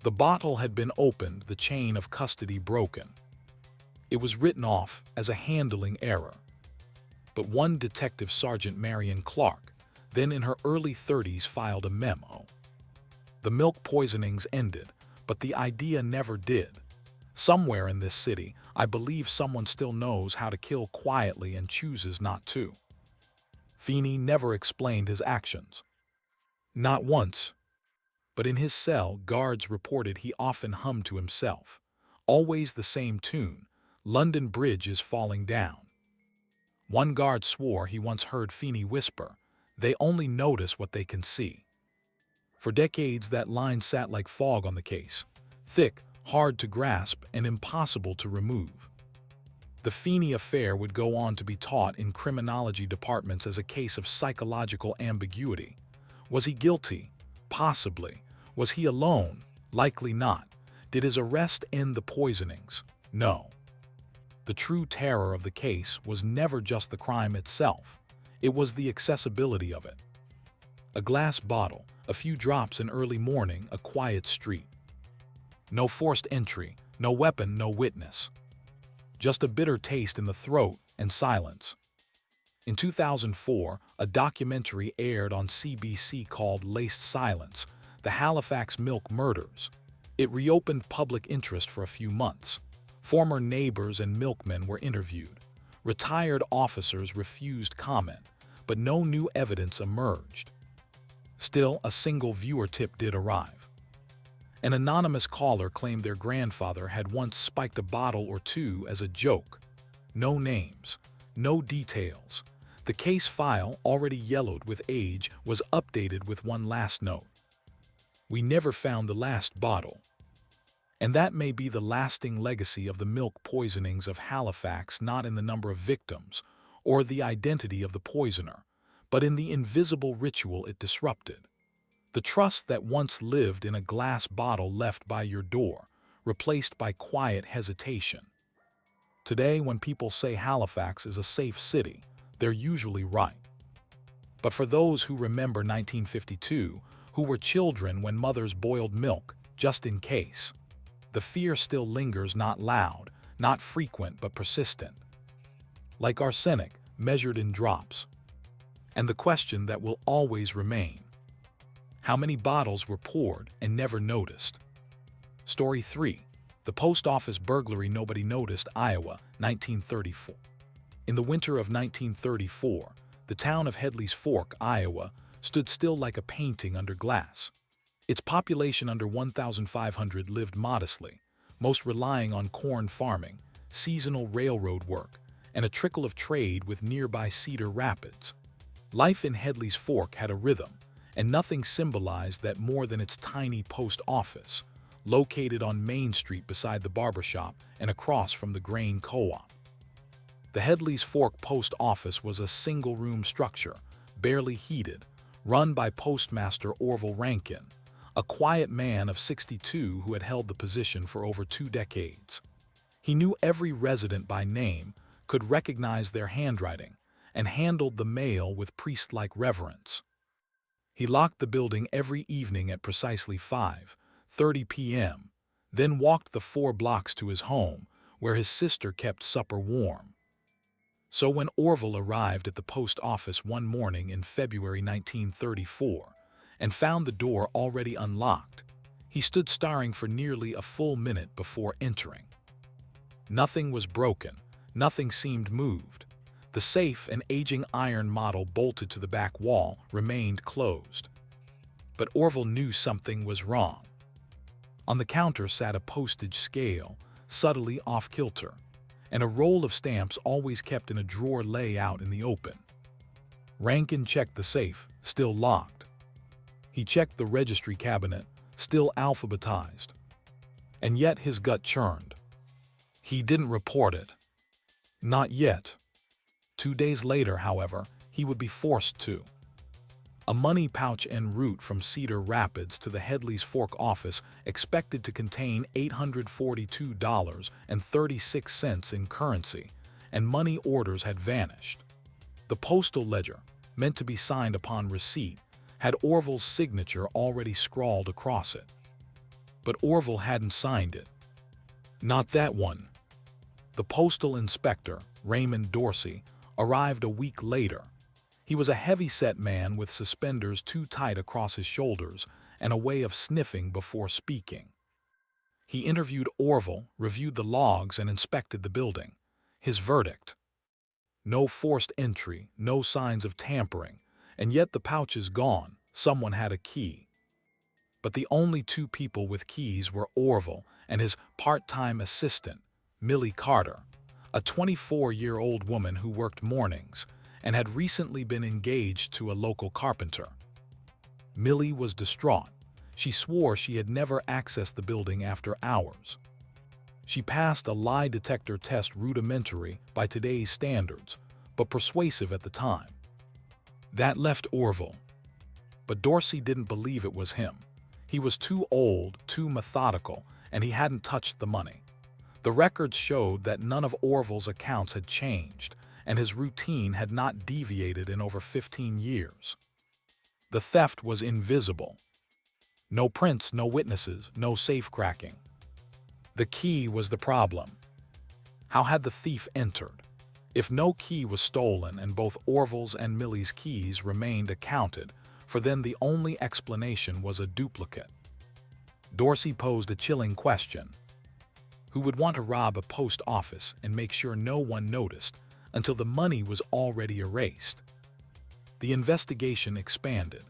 The bottle had been opened, the chain of custody broken. It was written off as a handling error. But one detective, Sergeant Marion Clark, then in her early 30s, filed a memo. The milk poisonings ended, but the idea never did. Somewhere in this city, I believe someone still knows how to kill quietly and chooses not to. Feeney never explained his actions. Not once. But in his cell, guards reported he often hummed to himself. Always the same tune, "London Bridge is falling down." One guard swore he once heard Feeney whisper, "They only notice what they can see." For decades, that line sat like fog on the case, thick, hard to grasp, and impossible to remove. The Feeney affair would go on to be taught in criminology departments as a case of psychological ambiguity. Was he guilty? Possibly. Was he alone? Likely not. Did his arrest end the poisonings? No. The true terror of the case was never just the crime itself. It was the accessibility of it. A glass bottle, a few drops in early morning, a quiet street. No forced entry, no weapon, no witness. Just a bitter taste in the throat and silence. In 2004, a documentary aired on CBC called Laced Silence, The Halifax Milk Murders. It reopened public interest for a few months. Former neighbors and milkmen were interviewed. Retired officers refused comment, but no new evidence emerged. Still, a single viewer tip did arrive. An anonymous caller claimed their grandfather had once spiked a bottle or two as a joke. No names, no details. The case file, already yellowed with age, was updated with one last note. We never found the last bottle. And that may be the lasting legacy of the milk poisonings of Halifax, not in the number of victims or the identity of the poisoner, but in the invisible ritual it disrupted. The trust that once lived in a glass bottle left by your door, replaced by quiet hesitation. Today, when people say Halifax is a safe city, they're usually right. But for those who remember 1952, who were children when mothers boiled milk, just in case, the fear still lingers, not loud, not frequent, but persistent. Like arsenic, measured in drops. And the question that will always remain: how many bottles were poured and never noticed? Story 3. The Post Office Burglary Nobody Noticed, Iowa, 1934. In the winter of 1934, the town of Headley's Fork, Iowa, stood still like a painting under glass. Its population under 1,500 lived modestly, most relying on corn farming, seasonal railroad work, and a trickle of trade with nearby Cedar Rapids. Life in Headley's Fork had a rhythm, and nothing symbolized that more than its tiny post office, located on Main Street beside the barbershop and across from the grain co-op. The Headley's Fork post office was a single-room structure, barely heated, run by Postmaster Orville Rankin, a quiet man of 62 who had held the position for over 2 decades. He knew every resident by name, could recognize their handwriting, and handled the mail with priest-like reverence. He locked the building every evening at precisely 5:30 p.m., then walked the 4 blocks to his home, where his sister kept supper warm. So when Orville arrived at the post office one morning in February 1934 and found the door already unlocked, he stood staring for nearly a full minute before entering. Nothing was broken, nothing seemed moved. The safe, an aging iron model bolted to the back wall, remained closed. But Orville knew something was wrong. On the counter sat a postage scale, subtly off-kilter, and a roll of stamps always kept in a drawer lay out in the open. Rankin checked the safe, still locked. He checked the registry cabinet, still alphabetized. And yet his gut churned. He didn't report it. Not yet. 2 days later, however, he would be forced to. A money pouch en route from Cedar Rapids to the Headley's Fork office expected to contain $842.36 in currency, and money orders had vanished. The postal ledger, meant to be signed upon receipt, had Orville's signature already scrawled across it. But Orville hadn't signed it. Not that one. The postal inspector, Raymond Dorsey, arrived a week later. He was a heavy-set man with suspenders too tight across his shoulders and a way of sniffing before speaking. He interviewed Orville, reviewed the logs, and inspected the building. His verdict: no forced entry, no signs of tampering, and yet the pouch is gone. Someone had a key. but the only two people with keys were Orville and his part-time assistant, Millie Carter, a 24-year-old woman who worked mornings and had recently been engaged to a local carpenter. Millie was distraught. She swore she had never accessed the building after hours. She passed a lie detector test rudimentary by today's standards, but persuasive at the time. That left Orville. But Dorsey didn't believe it was him. He was too old, too methodical, and he hadn't touched the money. The records showed that none of Orville's accounts had changed, and his routine had not deviated in over 15 years. The theft was invisible. No prints, no witnesses, no safe cracking. The key was the problem. How had the thief entered? If no key was stolen and both Orville's and Millie's keys remained accounted for, then the only explanation was a duplicate. Dorsey posed a chilling question. Who would want to rob a post office and make sure no one noticed until the money was already erased? The investigation expanded.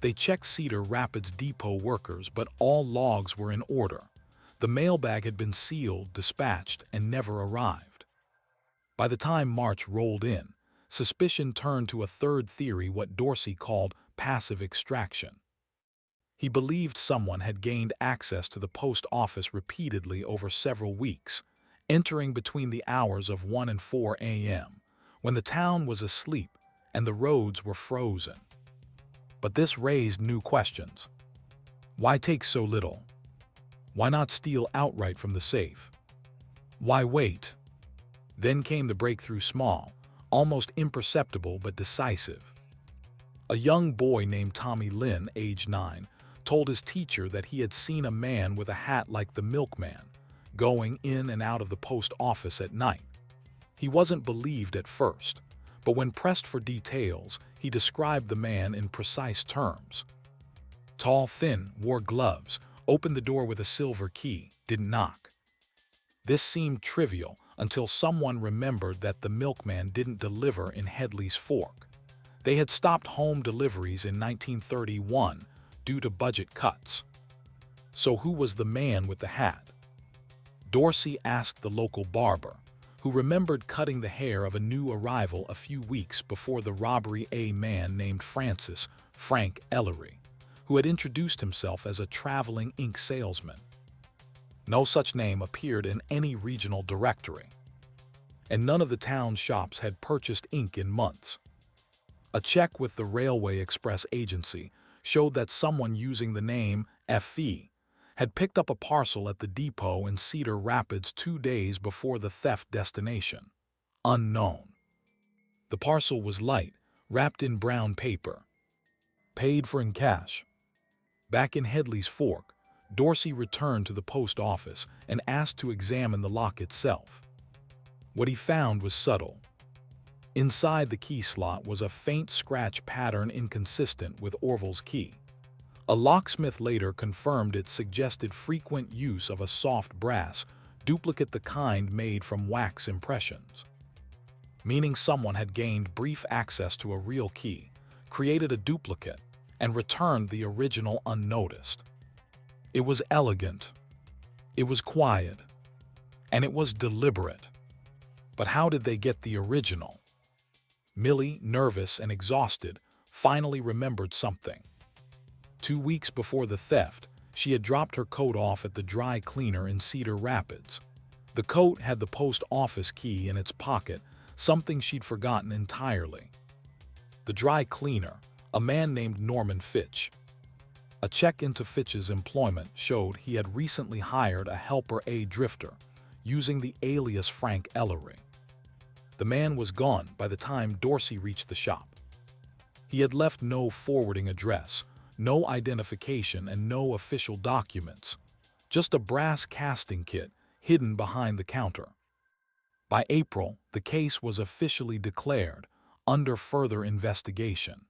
They checked Cedar Rapids depot workers, but all logs were in order. The mailbag had been sealed, dispatched, and never arrived. By the time March rolled in, suspicion turned to a third theory, what Dorsey called passive extraction. He believed someone had gained access to the post office repeatedly over several weeks, entering between the hours of 1 and 4 a.m., when the town was asleep and the roads were frozen. But this raised new questions. Why take so little? Why not steal outright from the safe? Why wait? Then came the breakthrough, small, almost imperceptible but decisive. A young boy named Tommy Lynn, age 9, told his teacher that he had seen a man with a hat like the milkman going in and out of the post office at night. He wasn't believed at first, but when pressed for details, he described the man in precise terms. Tall, thin, wore gloves, opened the door with a silver key, didn't knock. This seemed trivial until someone remembered that the milkman didn't deliver in Headley's Fork. They had stopped home deliveries in 1931 due to budget cuts. So who was the man with the hat? Dorsey asked the local barber, who remembered cutting the hair of a new arrival a few weeks before the robbery, a man named Frank Ellery, who had introduced himself as a traveling ink salesman. No such name appeared in any regional directory, and none of the town's shops had purchased ink in months. A check with the Railway Express Agency showed that someone using the name F.E. had picked up a parcel at the depot in Cedar Rapids 2 days before the theft destination. Unknown. The parcel was light, wrapped in brown paper. Paid for in cash. Back in Headley's Fork, Dorsey returned to the post office and asked to examine the lock itself. What he found was subtle. Inside the key slot was a faint scratch pattern inconsistent with Orville's key. A locksmith later confirmed it suggested frequent use of a soft brass, duplicate the kind made from wax impressions. Meaning someone had gained brief access to a real key, created a duplicate, and returned the original unnoticed. It was elegant, it was quiet, and it was deliberate. But how did they get the original? Millie, nervous and exhausted, finally remembered something. 2 weeks before the theft, she had dropped her coat off at the dry cleaner in Cedar Rapids. The coat had the post office key in its pocket, something she'd forgotten entirely. The dry cleaner, a man named Norman Fitch. A check into Fitch's employment showed he had recently hired a helper, a drifter, using the alias Frank Ellery. The man was gone by the time Dorsey reached the shop. He had left no forwarding address, no identification, and no official documents, just a brass casting kit hidden behind the counter. By April, the case was officially declared under further investigation.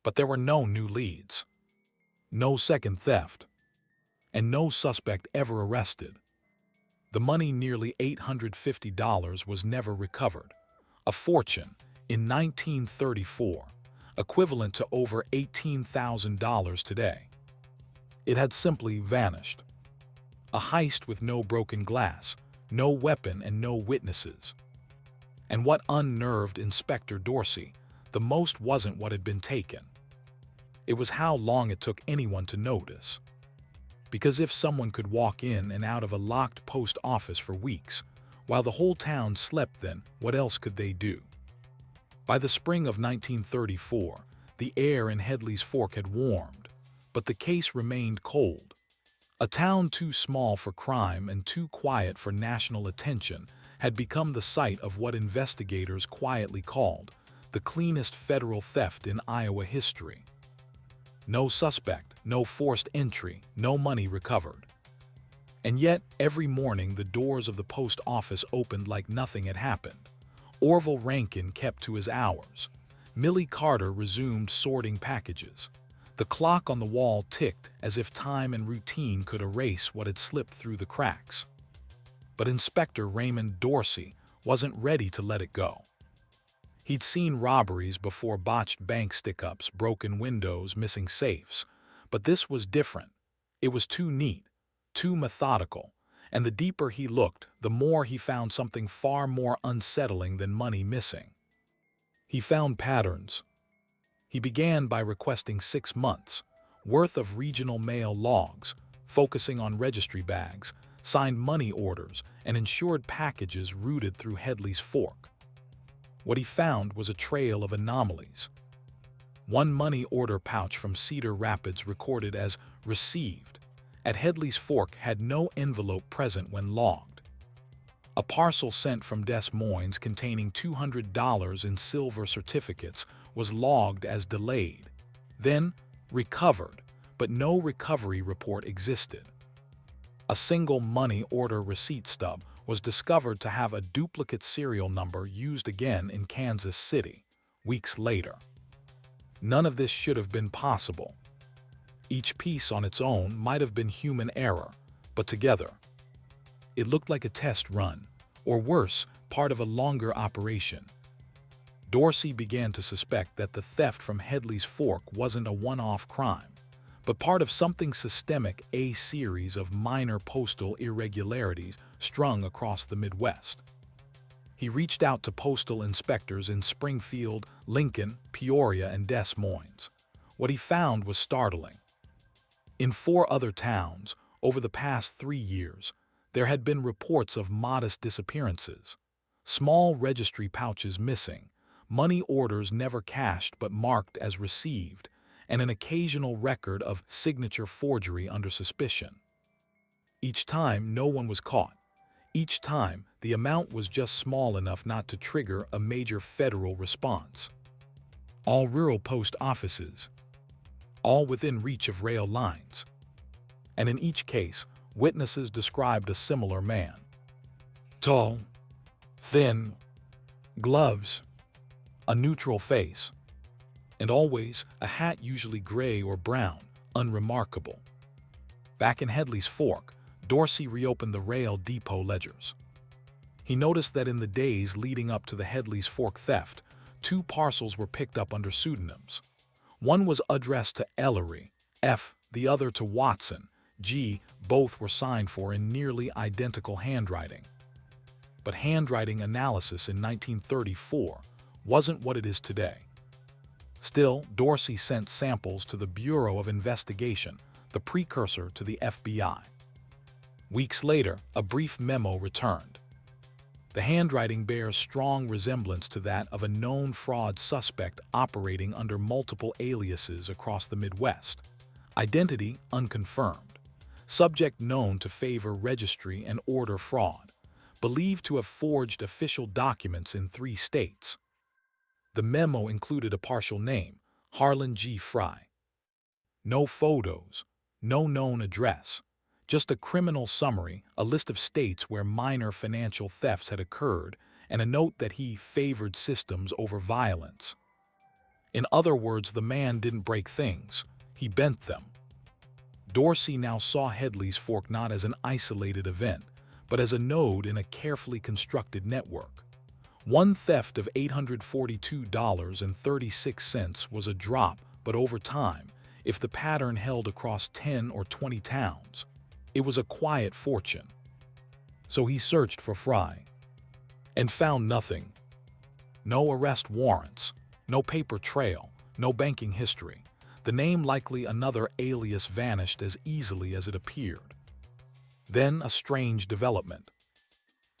But there were no new leads, no second theft, and no suspect ever arrested. The money, nearly $850, was never recovered, a fortune in 1934, equivalent to over $18,000 today. It had simply vanished. A heist with no broken glass, no weapon, and no witnesses. And what unnerved Inspector Dorsey the most wasn't what had been taken. It was how long it took anyone to notice. Because if someone could walk in and out of a locked post office for weeks, while the whole town slept, then what else could they do? By the spring of 1934, the air in Headley's Fork had warmed, but the case remained cold. A town too small for crime and too quiet for national attention had become the site of what investigators quietly called the cleanest federal theft in Iowa history. No suspect, no forced entry, no money recovered. And yet, every morning the doors of the post office opened like nothing had happened. Orville Rankin kept to his hours. Millie Carter resumed sorting packages. The clock on the wall ticked as if time and routine could erase what had slipped through the cracks. But Inspector Raymond Dorsey wasn't ready to let it go. He'd seen robberies before: botched bank stick-ups, broken windows, missing safes. But this was different. It was too neat, too methodical, and the deeper he looked, the more he found something far more unsettling than money missing. He found patterns. He began by requesting 6 months' worth of regional mail logs, focusing on registry bags, signed money orders, and insured packages routed through Headley's Fork. What he found was a trail of anomalies. One money order pouch from Cedar Rapids recorded as received at Headley's Fork had no envelope present when logged. A parcel sent from Des Moines containing $200 in silver certificates was logged as delayed, then recovered, but no recovery report existed. A single money order receipt stub was discovered to have a duplicate serial number used again in Kansas City, weeks later. None of this should have been possible. Each piece on its own might have been human error, but together, it looked like a test run, or worse, part of a longer operation. Dorsey began to suspect that the theft from Headley's Fork wasn't a one-off crime, but part of something systemic: a series of minor postal irregularities strung across the Midwest. He reached out to postal inspectors in Springfield, Lincoln, Peoria, and Des Moines. What he found was startling. In 4 other towns, over the past 3 years, there had been reports of modest disappearances. Small registry pouches missing, money orders never cashed but marked as received, and an occasional record of signature forgery under suspicion. Each time, no one was caught. Each time, the amount was just small enough not to trigger a major federal response. All rural post offices, all within reach of rail lines. And in each case, witnesses described a similar man. Tall, thin, gloves, a neutral face, and always a hat, usually gray or brown, unremarkable. Back in Headley's Fork, Dorsey reopened the rail depot ledgers. He noticed that in the days leading up to the Headley's Fork theft, 2 parcels were picked up under pseudonyms. One was addressed to Ellery, F., the other to Watson, G. Both were signed for in nearly identical handwriting. But handwriting analysis in 1934 wasn't what it is today. Still, Dorsey sent samples to the Bureau of Investigation, the precursor to the FBI. Weeks later, a brief memo returned. The handwriting bears strong resemblance to that of a known fraud suspect operating under multiple aliases across the Midwest. Identity unconfirmed. Subject known to favor registry and order fraud. Believed to have forged official documents in 3 states. The memo included a partial name, Harlan G. Fry. No photos, no known address. Just a criminal summary, a list of states where minor financial thefts had occurred, and a note that he favored systems over violence. In other words, the man didn't break things, he bent them. Dorsey now saw Headley's Fork not as an isolated event, but as a node in a carefully constructed network. One theft of $842.36 was a drop, but over time, if the pattern held across 10 or 20 towns. It was a quiet fortune. So he searched for Fry and found nothing. No arrest warrants, no paper trail, no banking history. The name, likely another alias, vanished as easily as it appeared. Then a strange development.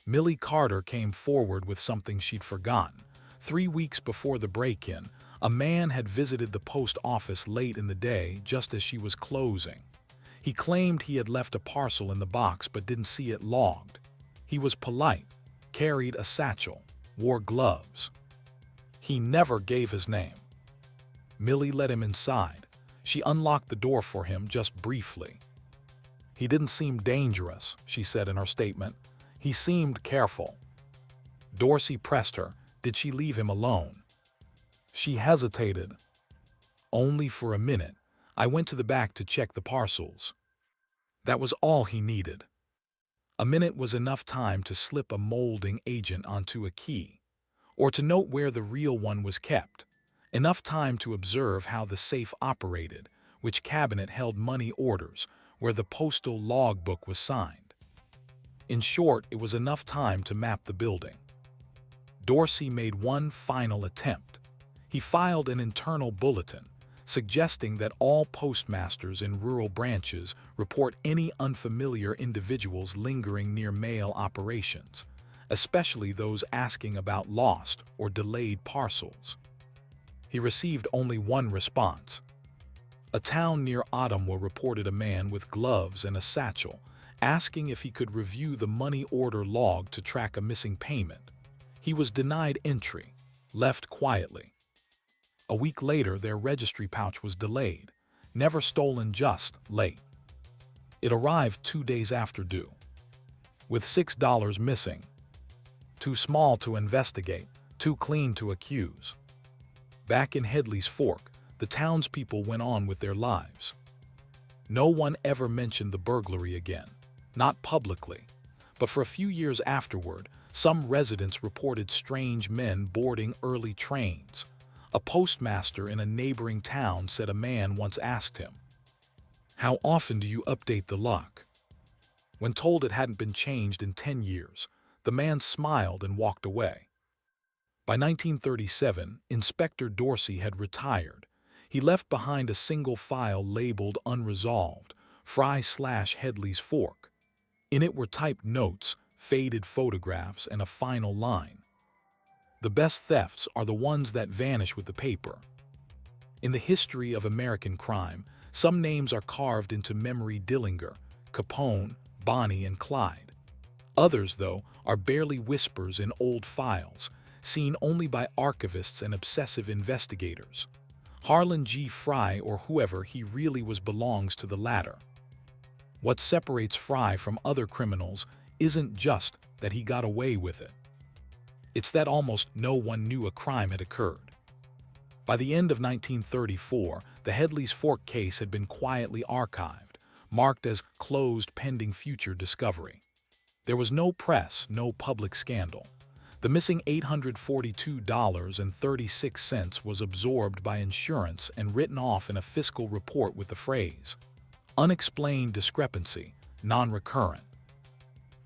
Millie Carter came forward with something she'd forgotten. 3 weeks before the break-in, a man had visited the post office late in the day just as she was closing. He claimed he had left a parcel in the box but didn't see it logged. He was polite, carried a satchel, wore gloves. He never gave his name. Millie let him inside. She unlocked the door for him just briefly. "He didn't seem dangerous," she said in her statement. "He seemed careful." Dorsey pressed her. Did she leave him alone? She hesitated. "Only for a minute. I went to the back to check the parcels." That was all he needed. A minute was enough time to slip a molding agent onto a key, or to note where the real one was kept. Enough time to observe how the safe operated, which cabinet held money orders, where the postal logbook was signed. In short, it was enough time to map the building. Dorsey made one final attempt. He filed an internal bulletin, suggesting that all postmasters in rural branches report any unfamiliar individuals lingering near mail operations, especially those asking about lost or delayed parcels. He received only one response. A town near Ottawa reported a man with gloves and a satchel, asking if he could review the money order log to track a missing payment. He was denied entry, left quietly. A week later, their registry pouch was delayed, never stolen, just late. It arrived 2 days after due, with $6 missing. Too small to investigate, too clean to accuse. Back in Headley's Fork, the townspeople went on with their lives. No one ever mentioned the burglary again, not publicly, but for a few years afterward, some residents reported strange men boarding early trains. A postmaster in a neighboring town said a man once asked him, "How often do you update the lock?" When told it hadn't been changed in 10 years, the man smiled and walked away. By 1937, Inspector Dorsey had retired. He left behind a single file labeled Unresolved, Fry/Headley's Fork. In it were typed notes, faded photographs, and a final line. The best thefts are the ones that vanish with the paper. In the history of American crime, some names are carved into memory: Dillinger, Capone, Bonnie, and Clyde. Others, though, are barely whispers in old files, seen only by archivists and obsessive investigators. Harlan G. Fry, or whoever he really was, belongs to the latter. What separates Fry from other criminals isn't just that he got away with it. It's that almost no one knew a crime had occurred. By the end of 1934, the Headley's Fork case had been quietly archived, marked as closed pending future discovery. There was no press, no public scandal. The missing $842.36 was absorbed by insurance and written off in a fiscal report with the phrase, "Unexplained discrepancy, non-recurrent."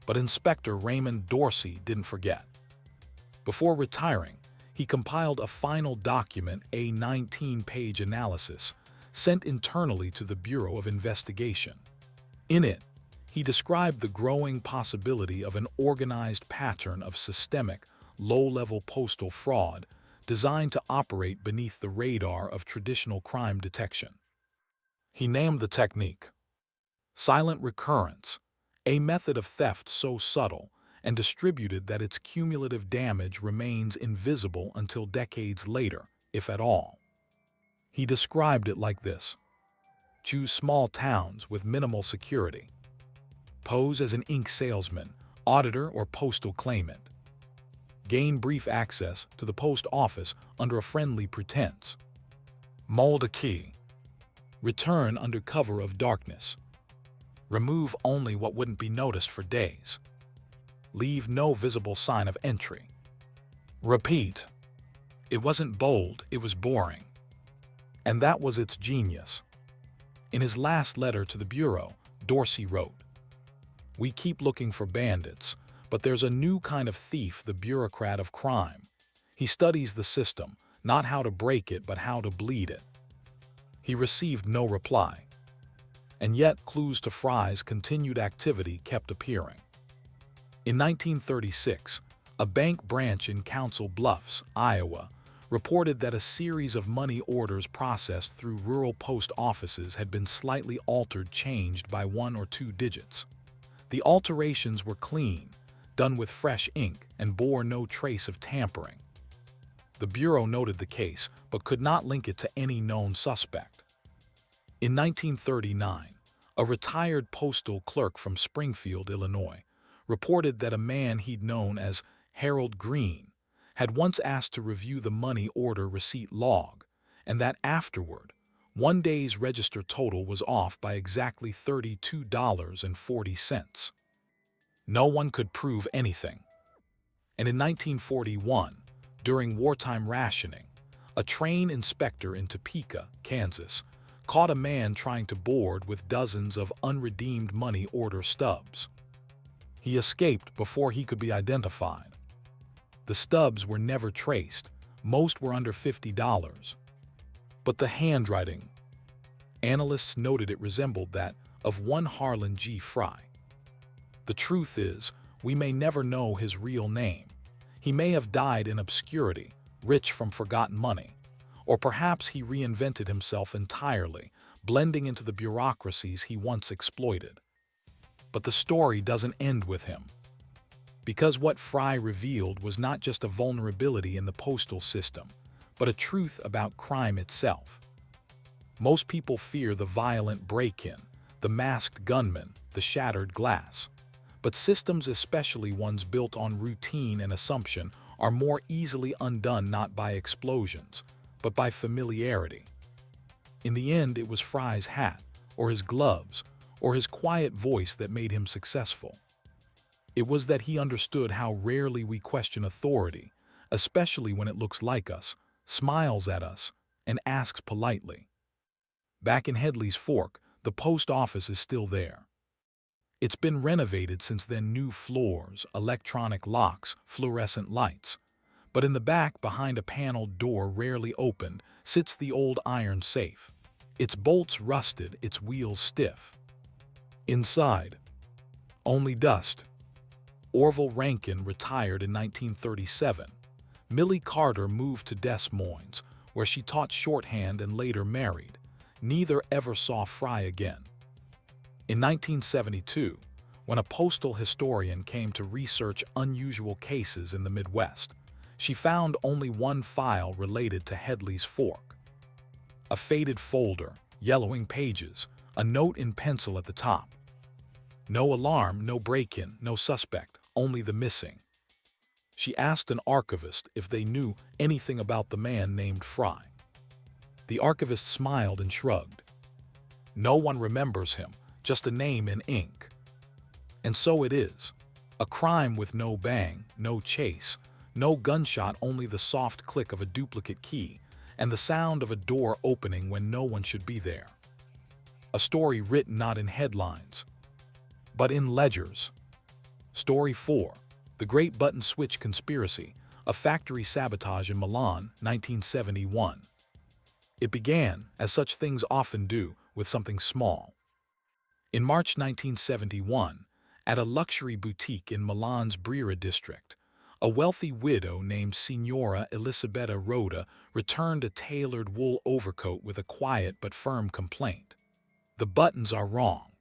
But Inspector Raymond Dorsey didn't forget. Before retiring, he compiled a final document, a 19-page analysis, sent internally to the Bureau of Investigation. In it, he described the growing possibility of an organized pattern of systemic, low-level postal fraud designed to operate beneath the radar of traditional crime detection. He named the technique silent recurrence, a method of theft so subtle and distributed that its cumulative damage remains invisible until decades later, if at all. He described it like this: choose small towns with minimal security. Pose as an ink salesman, auditor, or postal claimant. Gain brief access to the post office under a friendly pretense. Mold a key. Return under cover of darkness. Remove only what wouldn't be noticed for days. Leave no visible sign of entry. Repeat. It wasn't bold, it was boring. And that was its genius. In his last letter to the Bureau, Dorsey wrote, "We keep looking for bandits, but there's a new kind of thief, the bureaucrat of crime. He studies the system, not how to break it, but how to bleed it." He received no reply. And yet clues to Fry's continued activity kept appearing. In 1936, a bank branch in Council Bluffs, Iowa, reported that a series of money orders processed through rural post offices had been slightly altered, changed by 1 or 2 digits. The alterations were clean, done with fresh ink, and bore no trace of tampering. The Bureau noted the case, but could not link it to any known suspect. In 1939, a retired postal clerk from Springfield, Illinois, reported that a man he'd known as Harold Green had once asked to review the money order receipt log, and that afterward, one day's register total was off by exactly $32.40. No one could prove anything. And in 1941, during wartime rationing, a train inspector in Topeka, Kansas, caught a man trying to board with dozens of unredeemed money order stubs. He escaped before he could be identified. The stubs were never traced. Most were under $50. But the handwriting, analysts noted it resembled that of one Harlan G. Fry. The truth is, we may never know his real name. He may have died in obscurity, rich from forgotten money. Or perhaps he reinvented himself entirely, blending into the bureaucracies he once exploited. But the story doesn't end with him. Because what Fry revealed was not just a vulnerability in the postal system, but a truth about crime itself. Most people fear the violent break-in, the masked gunman, the shattered glass. But systems, especially ones built on routine and assumption, are more easily undone not by explosions, but by familiarity. In the end, it was Fry's hat, or his gloves, or his quiet voice that made him successful. It was that he understood how rarely we question authority, especially when it looks like us, smiles at us, and asks politely. Back in Headley's Fork, the post office is still there. It's been renovated since then, new floors, electronic locks, fluorescent lights. But in the back, behind a paneled door rarely opened, sits the old iron safe. Its bolts rusted, its wheels stiff. Inside, only dust. Orville Rankin retired in 1937. Millie Carter moved to Des Moines, where she taught shorthand and later married. Neither ever saw Fry again. In 1972, when a postal historian came to research unusual cases in the Midwest, she found only one file related to Headley's Fork. A faded folder, yellowing pages, a note in pencil at the top. No alarm, no break-in, no suspect, only the missing. She asked an archivist if they knew anything about the man named Fry. The archivist smiled and shrugged. No one remembers him, just a name in ink. And so it is. A crime with no bang, no chase, no gunshot, only the soft click of a duplicate key and the sound of a door opening when no one should be there. A story written not in headlines, but in ledgers. Story 4. The Great Button Switch Conspiracy, a factory sabotage in Milan, 1971. It began, as such things often do, with something small. In March 1971, at a luxury boutique in Milan's Brera district, a wealthy widow named Signora Elisabetta Rhoda returned a tailored wool overcoat with a quiet but firm complaint. The buttons are wrong.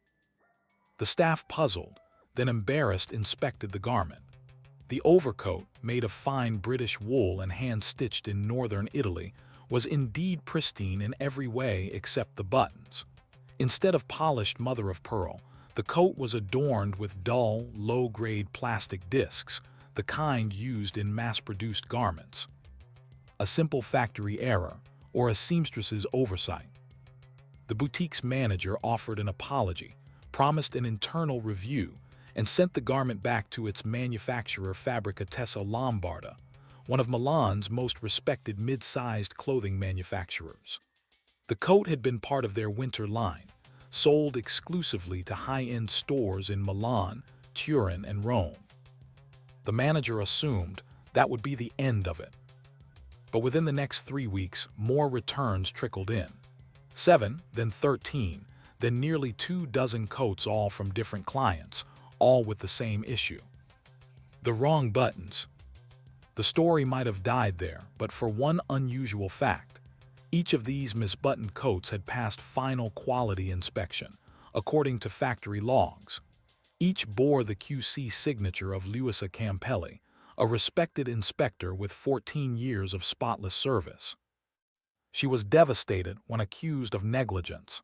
The staff, puzzled, then embarrassed, inspected the garment. The overcoat, made of fine British wool and hand-stitched in northern Italy, was indeed pristine in every way except the buttons. Instead of polished mother-of-pearl, the coat was adorned with dull, low-grade plastic discs, the kind used in mass-produced garments. A simple factory error, or a seamstress's oversight. The boutique's manager offered an apology, promised an internal review, and sent the garment back to its manufacturer, Fabbricatessa Lombarda, one of Milan's most respected mid-sized clothing manufacturers. The coat had been part of their winter line, sold exclusively to high-end stores in Milan, Turin, and Rome. The manager assumed that would be the end of it. But within the next 3 weeks, more returns trickled in. 7, then 13, then nearly 24 coats, all from different clients, all with the same issue. The wrong buttons. The story might have died there, but for one unusual fact. Each of these misbuttoned coats had passed final quality inspection, according to factory logs. Each bore the QC signature of Luisa Campelli, a respected inspector with 14 years of spotless service. She was devastated when accused of negligence.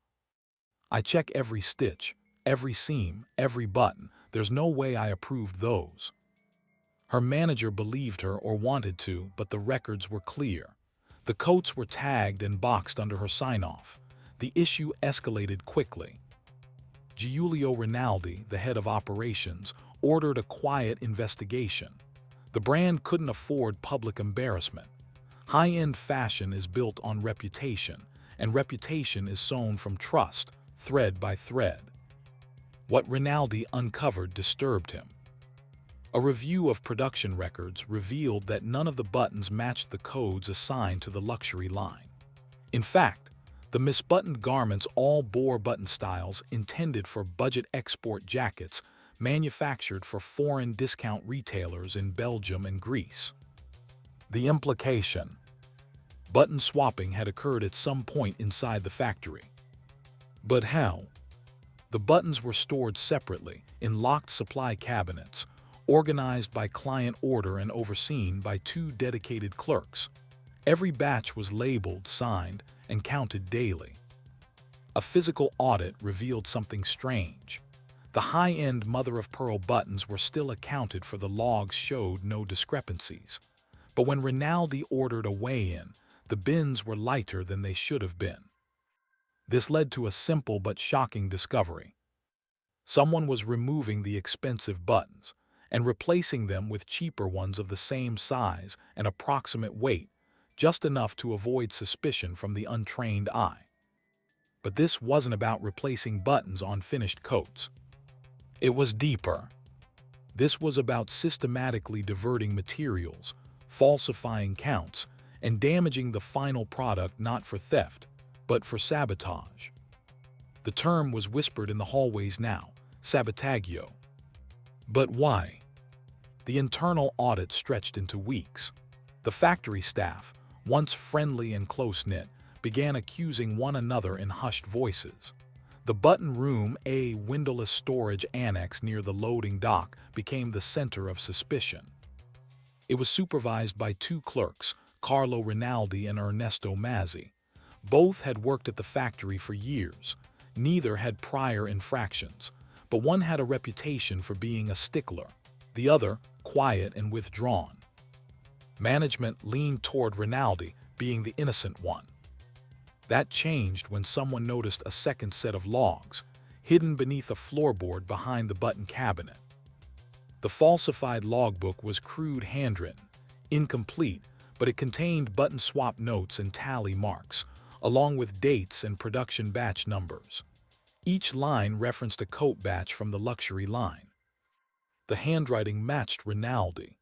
"I check every stitch, every seam, every button. There's no way I approved those." Her manager believed her or wanted to, but the records were clear. The coats were tagged and boxed under her sign-off. The issue escalated quickly. Giulio Rinaldi, the head of operations, ordered a quiet investigation. The brand couldn't afford public embarrassment. High-end fashion is built on reputation, and reputation is sown from trust, thread by thread. What Rinaldi uncovered disturbed him. A review of production records revealed that none of the buttons matched the codes assigned to the luxury line. In fact, the misbuttoned garments all bore button styles intended for budget export jackets manufactured for foreign discount retailers in Belgium and Greece. The implication: button swapping had occurred at some point inside the factory. But how? The buttons were stored separately in locked supply cabinets, organized by client order and overseen by 2 dedicated clerks. Every batch was labeled, signed, and counted daily. A physical audit revealed something strange. The high-end mother-of-pearl buttons were still accounted for. The logs showed no discrepancies. But when Rinaldi ordered a weigh-in, the bins were lighter than they should have been. This led to a simple but shocking discovery. Someone was removing the expensive buttons and replacing them with cheaper ones of the same size and approximate weight, just enough to avoid suspicion from the untrained eye. But this wasn't about replacing buttons on finished coats. It was deeper. This was about systematically diverting materials, falsifying counts, and damaging the final product, not for theft, but for sabotage. The term was whispered in the hallways now: sabotaggio. But why? The internal audit stretched into weeks. The factory staff, once friendly and close-knit, began accusing one another in hushed voices. The button room, a windowless storage annex near the loading dock, became the center of suspicion. It was supervised by 2 clerks, Carlo Rinaldi and Ernesto Mazzi. Both had worked at the factory for years. Neither had prior infractions, but one had a reputation for being a stickler, the other quiet and withdrawn. Management leaned toward Rinaldi, being the innocent one. That changed when someone noticed a second set of logs, hidden beneath a floorboard behind the button cabinet. The falsified logbook was crude handwritten, incomplete, but it contained button swap notes and tally marks, along with dates and production batch numbers. Each line referenced a coat batch from the luxury line. The handwriting matched Rinaldi.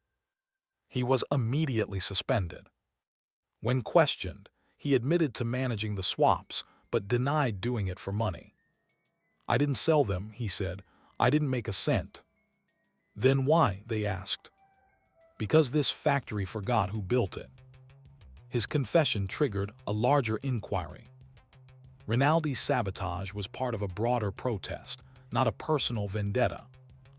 He was immediately suspended. When questioned, he admitted to managing the swaps, but denied doing it for money. "I didn't sell them," he said. "I didn't make a cent." "Then why?" they asked. "Because this factory forgot who built it." His confession triggered a larger inquiry. Rinaldi's sabotage was part of a broader protest, not a personal vendetta.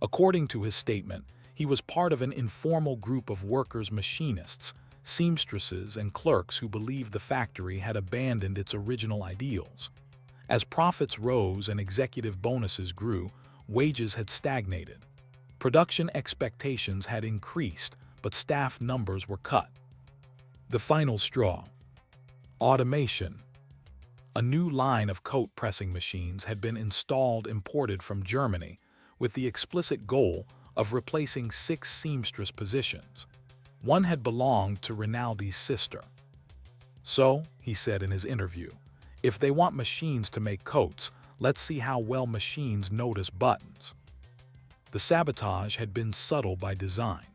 According to his statement, he was part of an informal group of workers, machinists, seamstresses, and clerks who believed the factory had abandoned its original ideals. As profits rose and executive bonuses grew, wages had stagnated. Production expectations had increased, but staff numbers were cut. The final straw: automation. A new line of coat pressing machines had been installed, imported from Germany, with the explicit goal of replacing 6 seamstress positions. One had belonged to Rinaldi's sister. "So," he said in his interview, "if they want machines to make coats, let's see how well machines notice buttons. The sabotage had been subtle by design.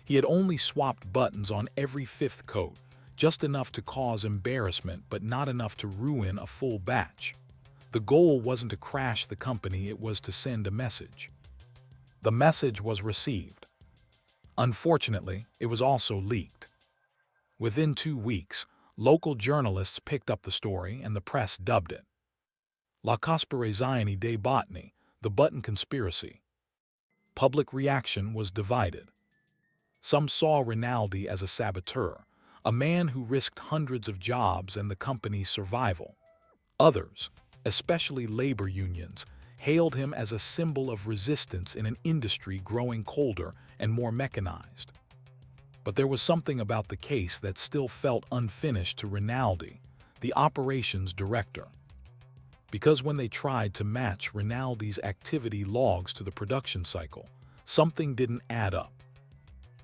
He had only swapped buttons on every fifth coat, just enough to cause embarrassment but not enough to ruin a full batch. The goal wasn't to crash the company, it was to send a message. The message was received. Unfortunately, it was also leaked. Within 2 weeks, local journalists picked up the story and the press dubbed it La Conspirazione dei Botany, the Button Conspiracy. Public reaction was divided. Some saw Rinaldi as a saboteur, a man who risked hundreds of jobs and the company's survival. Others, especially labor unions, hailed him as a symbol of resistance in an industry growing colder and more mechanized. But there was something about the case that still felt unfinished to Rinaldi, the operations director. Because when they tried to match Rinaldi's activity logs to the production cycle, something didn't add up.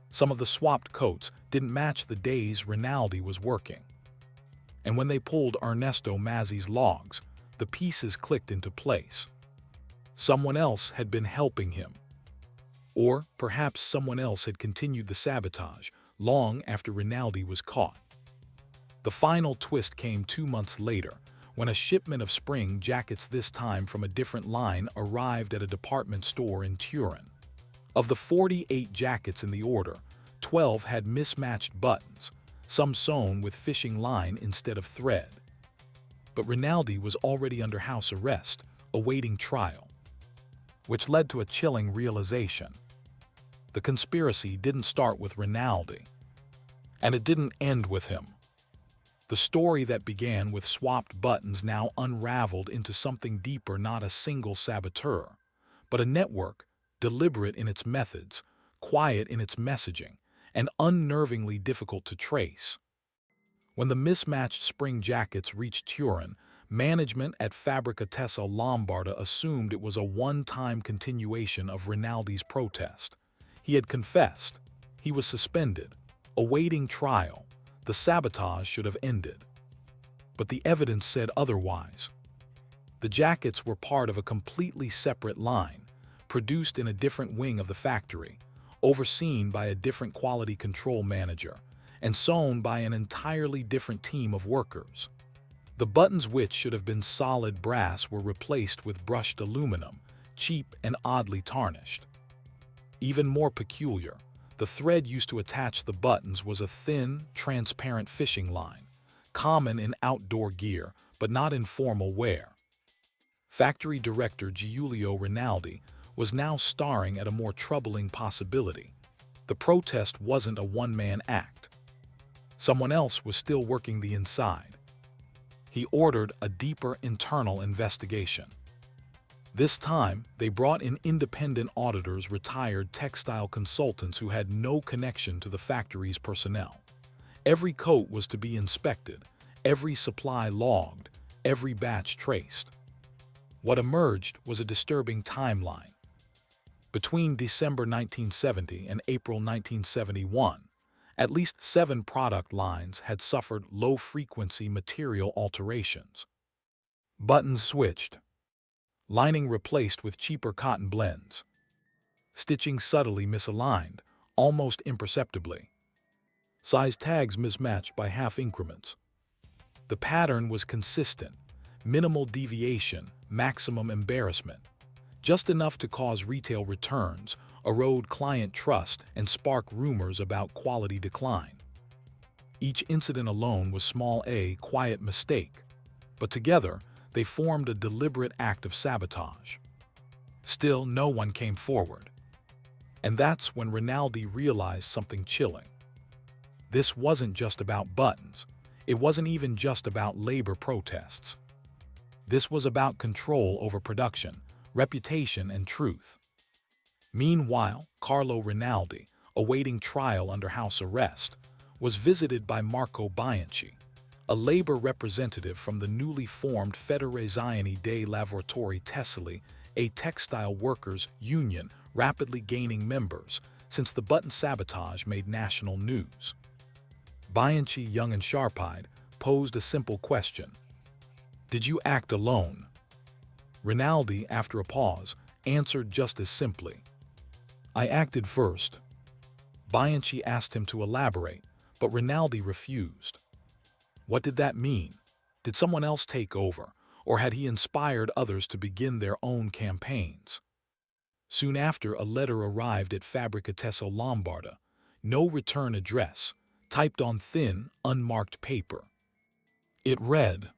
Some of the swapped coats didn't match the days Rinaldi was working. And when they pulled Ernesto Mazzi's logs, the pieces clicked into place. Someone else had been helping him. Or perhaps someone else had continued the sabotage long after Rinaldi was caught. The final twist came 2 months later, when a shipment of spring jackets, this time from a different line, arrived at a department store in Turin. Of the 48 jackets in the order, 12 had mismatched buttons, some sewn with fishing line instead of thread. But Rinaldi was already under house arrest, awaiting trial. Which led to a chilling realization. The conspiracy didn't start with Rinaldi. And it didn't end with him. The story that began with swapped buttons now unraveled into something deeper, not a single saboteur, but a network, deliberate in its methods, quiet in its messaging, and unnervingly difficult to trace. When the mismatched spring jackets reached Turin, management at Fabbrica Tessa Lombarda assumed it was a one-time continuation of Rinaldi's protest. He had confessed. He was suspended, awaiting trial. The sabotage should have ended. But the evidence said otherwise. The jackets were part of a completely separate line, produced in a different wing of the factory, overseen by a different quality control manager, and sewn by an entirely different team of workers. The buttons, which should have been solid brass, were replaced with brushed aluminum, cheap and oddly tarnished. Even more peculiar, the thread used to attach the buttons was a thin, transparent fishing line, common in outdoor gear but not in formal wear. Factory director Giulio Rinaldi was now starring at a more troubling possibility. The protest wasn't a one-man act. Someone else was still working the inside. He ordered a deeper internal investigation. This time, they brought in independent auditors, retired textile consultants who had no connection to the factory's personnel. Every coat was to be inspected, every supply logged, every batch traced. What emerged was a disturbing timeline. Between December 1970 and April 1971, at least 7 product lines had suffered low-frequency material alterations. Buttons switched. Lining replaced with cheaper cotton blends. Stitching subtly misaligned, almost imperceptibly. Size tags mismatched by half increments. The pattern was consistent, minimal deviation, maximum embarrassment. Just enough to cause retail returns, erode client trust, and spark rumors about quality decline. Each incident alone was small a quiet mistake, but together, they formed a deliberate act of sabotage. Still, no one came forward. And that's when Rinaldi realized something chilling. This wasn't just about buttons. It wasn't even just about labor protests. This was about control over production, reputation, and truth. Meanwhile, Carlo Rinaldi, awaiting trial under house arrest, was visited by Marco Bianchi, a labor representative from the newly formed Federazione dei Lavoratori Tessili, a textile workers' union rapidly gaining members since the button sabotage made national news. Bianchi, young and sharp-eyed, posed a simple question. Did you act alone? Rinaldi, after a pause, answered just as simply. I acted first. Bianchi asked him to elaborate, but Rinaldi refused. What did that mean? Did someone else take over, or had he inspired others to begin their own campaigns? Soon after, a letter arrived at Fabricatesso Lombarda. No return address, typed on thin, unmarked paper. It read,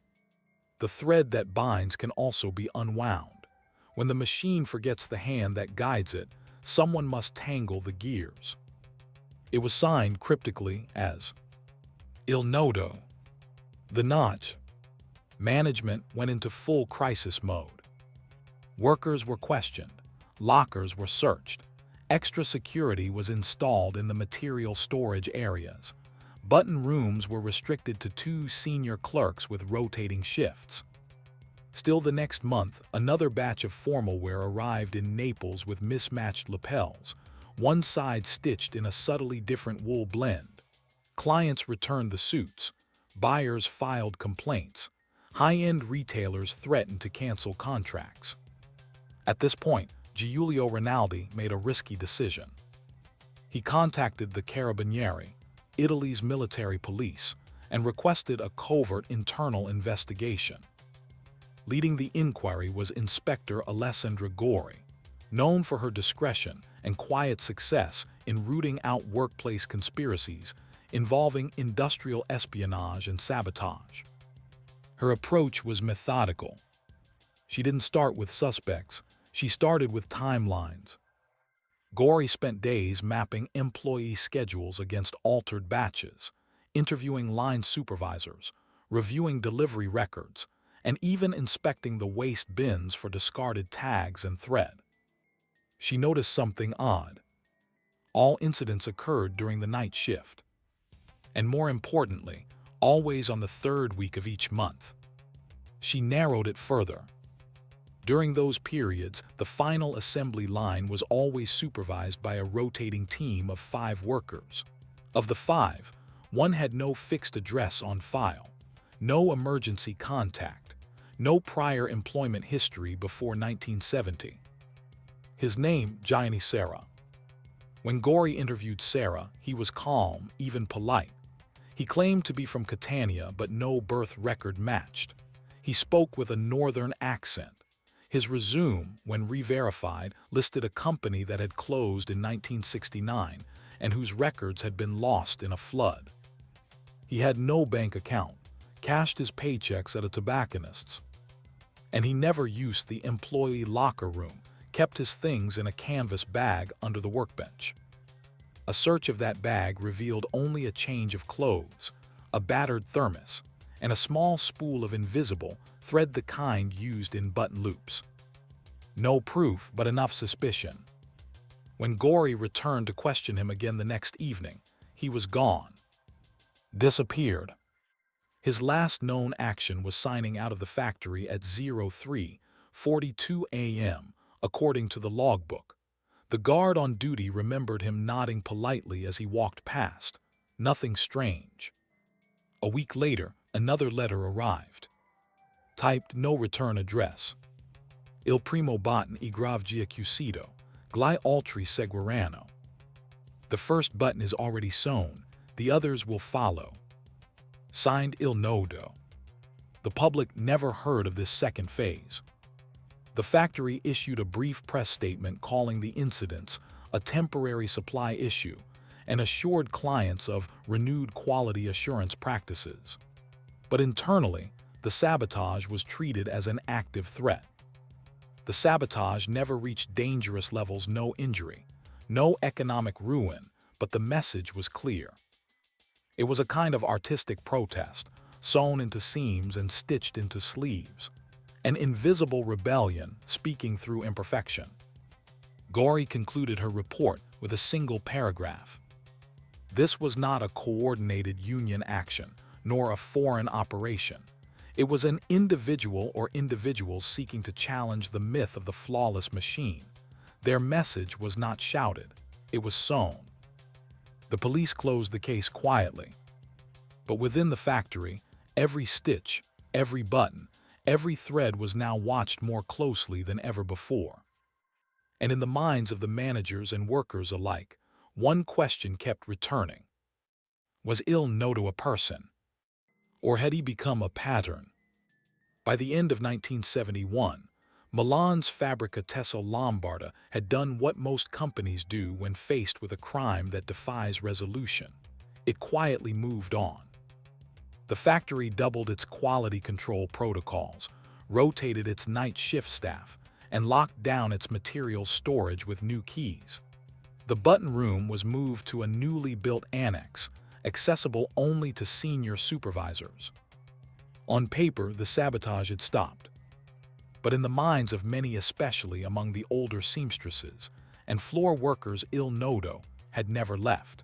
"The thread that binds can also be unwound. When the machine forgets the hand that guides it, someone must tangle the gears." It was signed cryptically as Il Nodo. The night, management went into full crisis mode. Workers were questioned, lockers were searched, extra security was installed in the material storage areas. Button rooms were restricted to 2 senior clerks with rotating shifts. Still the next month, another batch of formalwear arrived in Naples with mismatched lapels, one side stitched in a subtly different wool blend. Clients returned the suits. Buyers filed complaints. High-end retailers threatened to cancel contracts. At this point, Giulio Rinaldi made a risky decision. He contacted the Carabinieri, Italy's military police, and requested a covert internal investigation. Leading the inquiry was Inspector Alessandra Gori, known for her discretion and quiet success in rooting out workplace conspiracies involving industrial espionage and sabotage. Her approach was methodical. She didn't start with suspects, she started with timelines. Gori spent days mapping employee schedules against altered batches, interviewing line supervisors, reviewing delivery records, and even inspecting the waste bins for discarded tags and thread. She noticed something odd. All incidents occurred during the night shift. And more importantly, always on the 3rd week of each month. She narrowed it further. During those periods, the final assembly line was always supervised by a rotating team of 5 workers. Of the 5, one had no fixed address on file, no emergency contact, no prior employment history before 1970. His name, Gianni Serra. When Gori interviewed Serra, he was calm, even polite. He claimed to be from Catania, but no birth record matched. He spoke with a northern accent. His resume, when re-verified, listed a company that had closed in 1969 and whose records had been lost in a flood. He had no bank account, cashed his paychecks at a tobacconist's. And he never used the employee locker room, kept his things in a canvas bag under the workbench. A search of that bag revealed only a change of clothes, a battered thermos, and a small spool of invisible thread, the kind used in button loops. No proof, but enough suspicion. When Gori returned to question him again the next evening, he was gone. Disappeared. His last known action was signing out of the factory at 03:42 a.m., according to the logbook. The guard on duty remembered him nodding politely as he walked past. Nothing strange. A week later, another letter arrived. Typed no return address. Il primo button è grave già chiuso, gli altri seguiranno. The first button is already sewn, the others will follow. Signed Il Nodo. The public never heard of this second phase. The factory issued a brief press statement calling the incidents a temporary supply issue and assured clients of renewed quality assurance practices. But internally, the sabotage was treated as an active threat. The sabotage never reached dangerous levels: no injury, no economic ruin, but the message was clear. It was a kind of artistic protest, sewn into seams and stitched into sleeves. An invisible rebellion speaking through imperfection. Gori concluded her report with a single paragraph. This was not a coordinated union action, nor a foreign operation. It was an individual or individuals seeking to challenge the myth of the flawless machine. Their message was not shouted, it was sown. The police closed the case quietly. But within the factory, every stitch, every button, Every thread was now watched more closely than ever before. And in the minds of the managers and workers alike, one question kept returning. Was Il Noto a person? Or had he become a pattern? By the end of 1971, Milan's Fabbrica Tesla Lombarda had done what most companies do when faced with a crime that defies resolution. It quietly moved on. The factory doubled its quality control protocols, rotated its night shift staff, and locked down its materials storage with new keys. The button room was moved to a newly built annex, accessible only to senior supervisors. On paper, the sabotage had stopped. But in the minds of many, especially among the older seamstresses and floor workers, Il Noto had never left.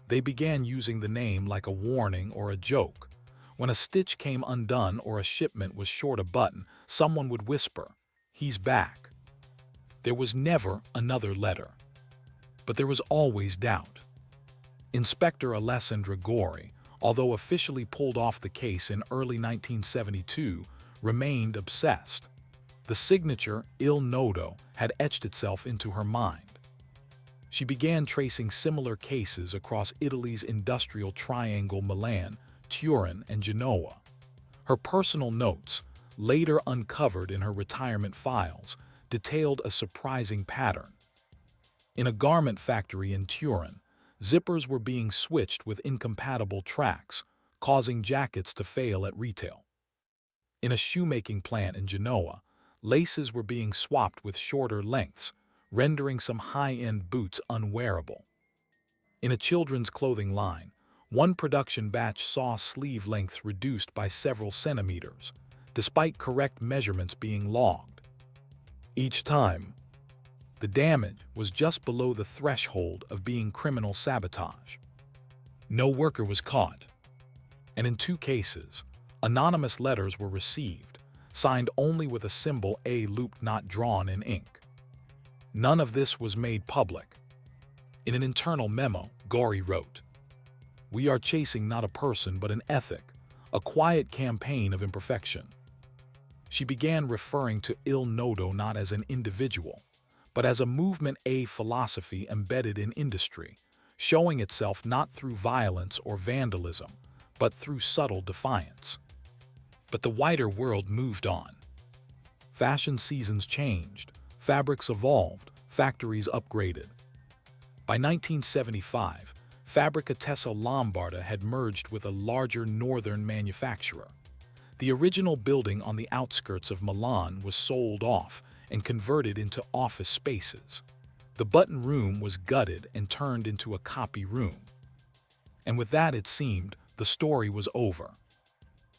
They began using the name like a warning or a joke. When a stitch came undone or a shipment was short a button, someone would whisper, "He's back." There was never another letter. But there was always doubt. Inspector Alessandra Gori, although officially pulled off the case in early 1972, remained obsessed. The signature Il Noto had etched itself into her mind. She began tracing similar cases across Italy's industrial triangle: Milan, Turin, and Genoa. Her personal notes, later uncovered in her retirement files, detailed a surprising pattern. In a garment factory in Turin, zippers were being switched with incompatible tracks, causing jackets to fail at retail. In a shoemaking plant in Genoa, laces were being swapped with shorter lengths, rendering some high-end boots unwearable. In a children's clothing line, one production batch saw sleeve lengths reduced by several centimeters, despite correct measurements being logged. Each time, the damage was just below the threshold of being criminal sabotage. No worker was caught. And in 2 cases, anonymous letters were received, signed only with a symbol A looped, not drawn in ink. None of this was made public. In an internal memo, Gori wrote, "We are chasing not a person but an ethic, a quiet campaign of imperfection." She began referring to Il Noto not as an individual, but as a movement, a philosophy embedded in industry, showing itself not through violence or vandalism, but through subtle defiance. But the wider world moved on. Fashion seasons changed, fabrics evolved, factories upgraded. By 1975, Fabbrica Tesla Lombarda had merged with a larger northern manufacturer. The original building on the outskirts of Milan was sold off and converted into office spaces. The button room was gutted and turned into a copy room. And with that, it seemed, the story was over.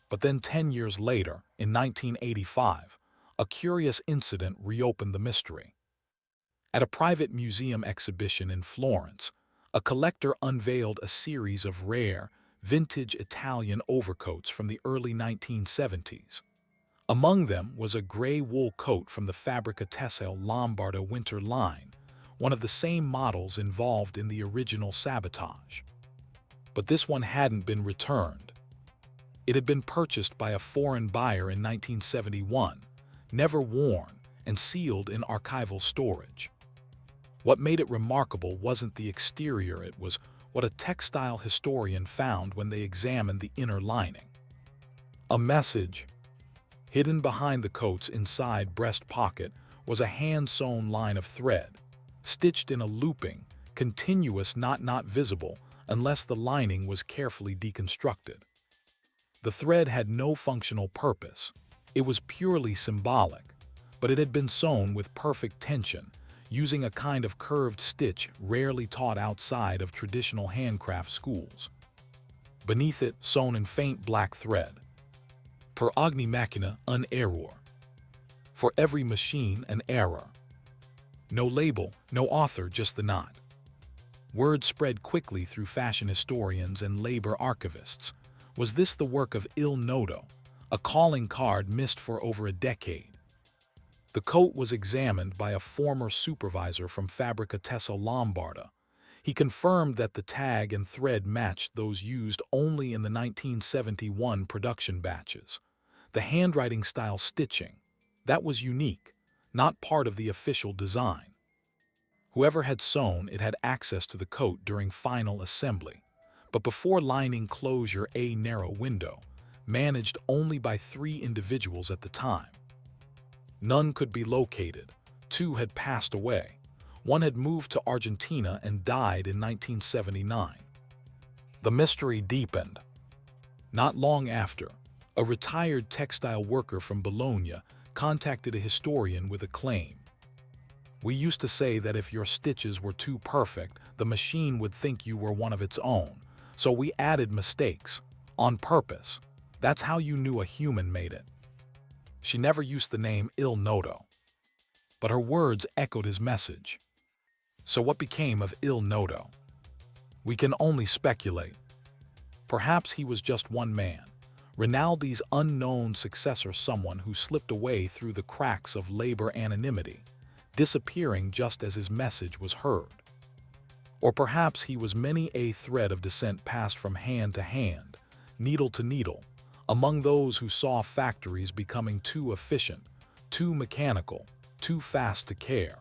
But then 10 years later, in 1985, a curious incident reopened the mystery. At a private museum exhibition in Florence, a collector unveiled a series of rare, vintage Italian overcoats from the early 1970s. Among them was a gray wool coat from the Fabbrica Tesla Lombarda winter line, one of the same models involved in the original sabotage. But this one hadn't been returned. It had been purchased by a foreign buyer in 1971, never worn, and sealed in archival storage. What made it remarkable wasn't the exterior, it was what a textile historian found when they examined the inner lining. A message. Hidden behind the coat's inside breast pocket was a hand-sewn line of thread, stitched in a looping, continuous knot not visible unless the lining was carefully deconstructed. The thread had no functional purpose. It was purely symbolic, but it had been sewn with perfect tension, using a kind of curved stitch rarely taught outside of traditional handcraft schools. Beneath it, sewn in faint black thread, "Per ogni macchina un error." For every machine, an error. No label, no author, just the knot. Word spread quickly through fashion historians and labor archivists. Was this the work of Il Noto, a calling card missed for over a decade? The coat was examined by a former supervisor from Fabbrica Tesla Lombarda. He confirmed that the tag and thread matched those used only in the 1971 production batches. The handwriting style stitching. That was unique, not part of the official design. Whoever had sewn it had access to the coat during final assembly, but before lining closure a narrow window, managed only by 3 individuals at the time. None could be located. 2 had passed away. 1 had moved to Argentina and died in 1979. The mystery deepened. Not long after, a retired textile worker from Bologna contacted a historian with a claim. We used to say that if your stitches were too perfect, the machine would think you were one of its own. So we added mistakes. On purpose. That's how you knew a human made it. She never used the name Il Noto. But her words echoed his message. So what became of Il Noto? We can only speculate. Perhaps he was just one man, Rinaldi's unknown successor, someone who slipped away through the cracks of labor anonymity, disappearing just as his message was heard. Or perhaps he was many a thread of descent passed from hand to hand, needle to needle, among those who saw factories becoming too efficient, too mechanical, too fast to care.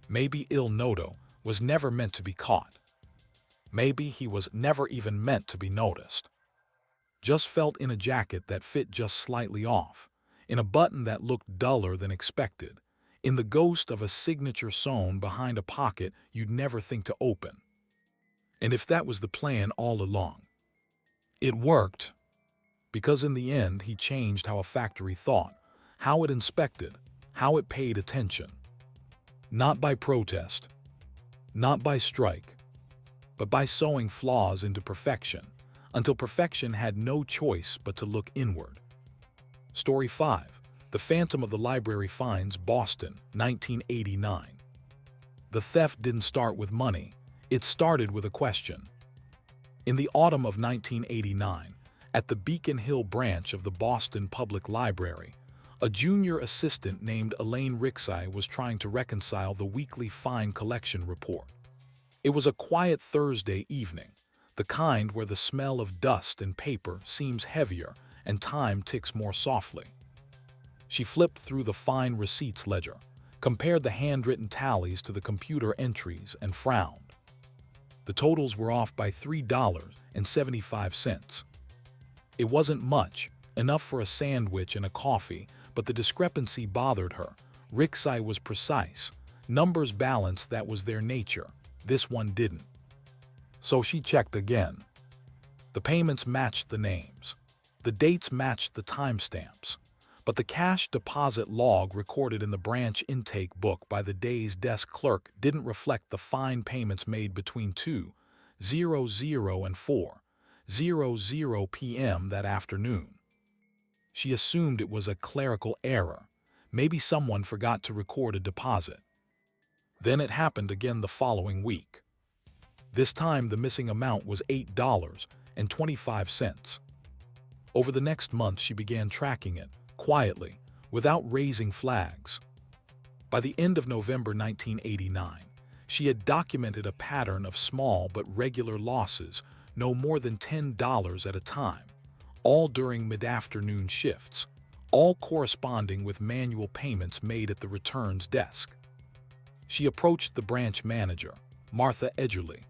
Maybe Il Noto was never meant to be caught. Maybe he was never even meant to be noticed. Just felt in a jacket that fit just slightly off, in a button that looked duller than expected, in the ghost of a signature sewn behind a pocket you'd never think to open. And if that was the plan all along, it worked. Because in the end, he changed how a factory thought, how it inspected, how it paid attention. Not by protest, not by strike, but by sewing flaws into perfection, until perfection had no choice but to look inward. Story 5. The Phantom of the Library finds Boston, 1989. The theft didn't start with money, it started with a question. In the autumn of 1989, at the Beacon Hill branch of the Boston Public Library, a junior assistant named Elaine Rixey was trying to reconcile the weekly fine collection report. It was a quiet Thursday evening, the kind where the smell of dust and paper seems heavier and time ticks more softly. She flipped through the fine receipts ledger, compared the handwritten tallies to the computer entries, and frowned. The totals were off by $3.75. It wasn't much, enough for a sandwich and a coffee, but the discrepancy bothered her. Rixey was precise. Numbers balanced, that was their nature. This one didn't. So she checked again. The payments matched the names. The dates matched the timestamps. But the cash deposit log recorded in the branch intake book by the day's desk clerk didn't reflect the fine payments made between 2:00 and 4:00 p.m. that afternoon. She assumed it was a clerical error. Maybe someone forgot to record a deposit. Then it happened again the following week. This time the missing amount was $8.25. Over the next month she began tracking it, quietly, without raising flags. By the end of November 1989, she had documented a pattern of small but regular losses, no more than $10 at a time, all during mid-afternoon shifts, all corresponding with manual payments made at the returns desk. She approached the branch manager, Martha Edgerly,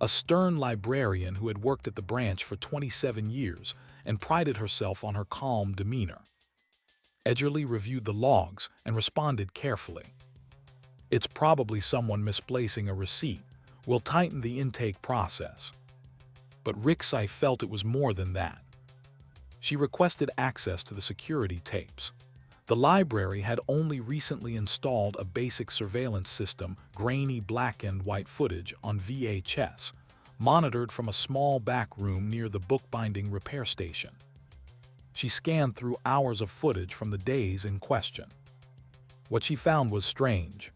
a stern librarian who had worked at the branch for 27 years and prided herself on her calm demeanor. Edgerly reviewed the logs and responded carefully. "It's probably someone misplacing a receipt. We'll tighten the intake process." But Rixey felt it was more than that. She requested access to the security tapes. The library had only recently installed a basic surveillance system, grainy black and white footage on VHS, monitored from a small back room near the bookbinding repair station. She scanned through hours of footage from the days in question. What she found was strange.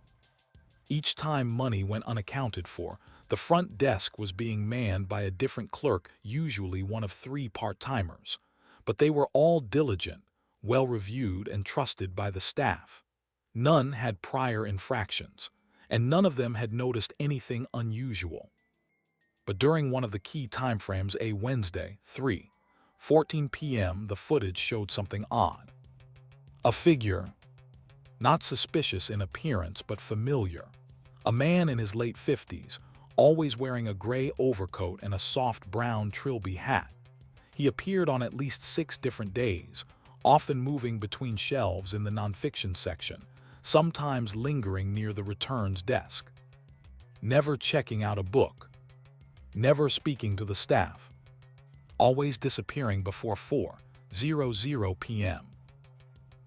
Each time money went unaccounted for, the front desk was being manned by a different clerk, usually one of 3 part-timers. But they were all diligent, well-reviewed, and trusted by the staff. None had prior infractions, and none of them had noticed anything unusual. But during one of the key timeframes, a Wednesday, 3 14 p.m., the footage showed something odd. A figure, not suspicious in appearance but familiar. A man in his late 50s, always wearing a gray overcoat and a soft brown trilby hat. He appeared on at least 6 different days, often moving between shelves in the nonfiction section, sometimes lingering near the returns desk. Never checking out a book. Never speaking to the staff. Always disappearing before 4:00 p.m.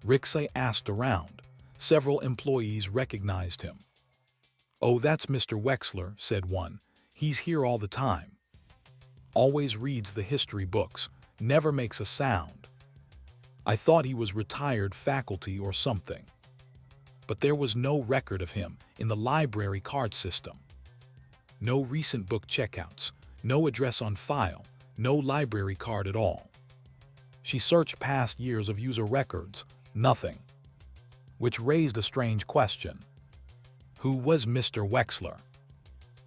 Rixey asked around. Several employees recognized him. "Oh, that's Mr. Wexler," said one. "He's here all the time. Always reads the history books, never makes a sound. I thought he was retired faculty or something." But there was no record of him in the library card system. No recent book checkouts, no address on file, no library card at all. She searched past years of user records, nothing. Which raised a strange question. Who was Mr. Wexler?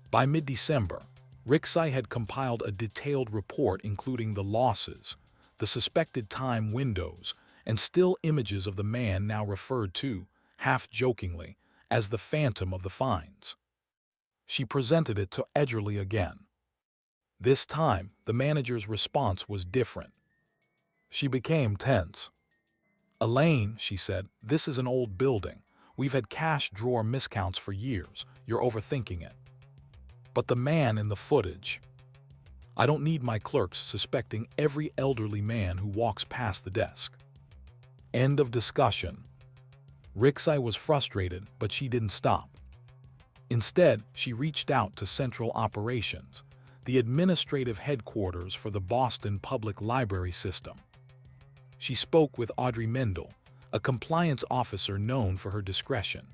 By mid-December, Rixey had compiled a detailed report including the losses, the suspected time windows, and still images of the man now referred to, half-jokingly, as the Phantom of the Finds. She presented it to Edgerly again. This time, the manager's response was different. She became tense. "Elaine," she said, "this is an old building. We've had cash drawer miscounts for years. You're overthinking it." But the man in the footage. I don't need my clerks suspecting every elderly man who walks past the desk. End of discussion. Rixey was frustrated, but she didn't stop. Instead, she reached out to Central Operations, the administrative headquarters for the Boston Public Library System. She spoke with Audrey Mendel, a compliance officer known for her discretion.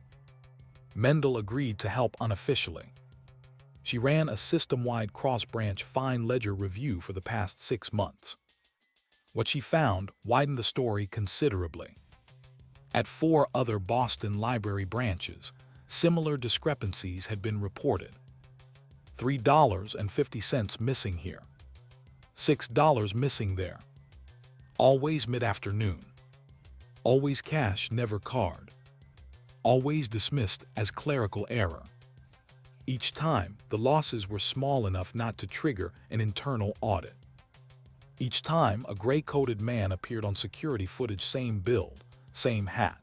Mendel agreed to help unofficially. She ran a system-wide cross-branch fine ledger review for the past 6 months. What she found widened the story considerably. At 4 other Boston library branches, similar discrepancies had been reported. $3.50 missing here. $6 missing there. Always mid-afternoon. Always cash, never card. Always dismissed as clerical error. Each time, the losses were small enough not to trigger an internal audit. Each time, a gray-coated man appeared on security footage, same build, same hat.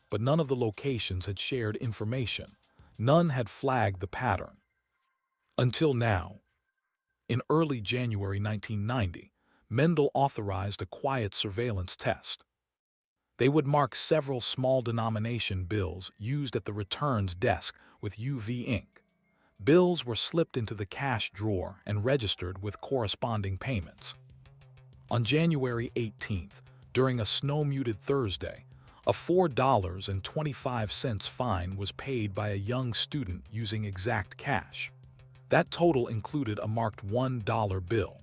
But none of the locations had shared information. None had flagged the pattern. Until now. In early January 1990, Mendel authorized a quiet surveillance test. They would mark several small denomination bills used at the returns desk with UV ink. Bills were slipped into the cash drawer and registered with corresponding payments. On January 18th, during a snow-muted Thursday, a $4.25 fine was paid by a young student using exact cash. That total included a marked $1 bill.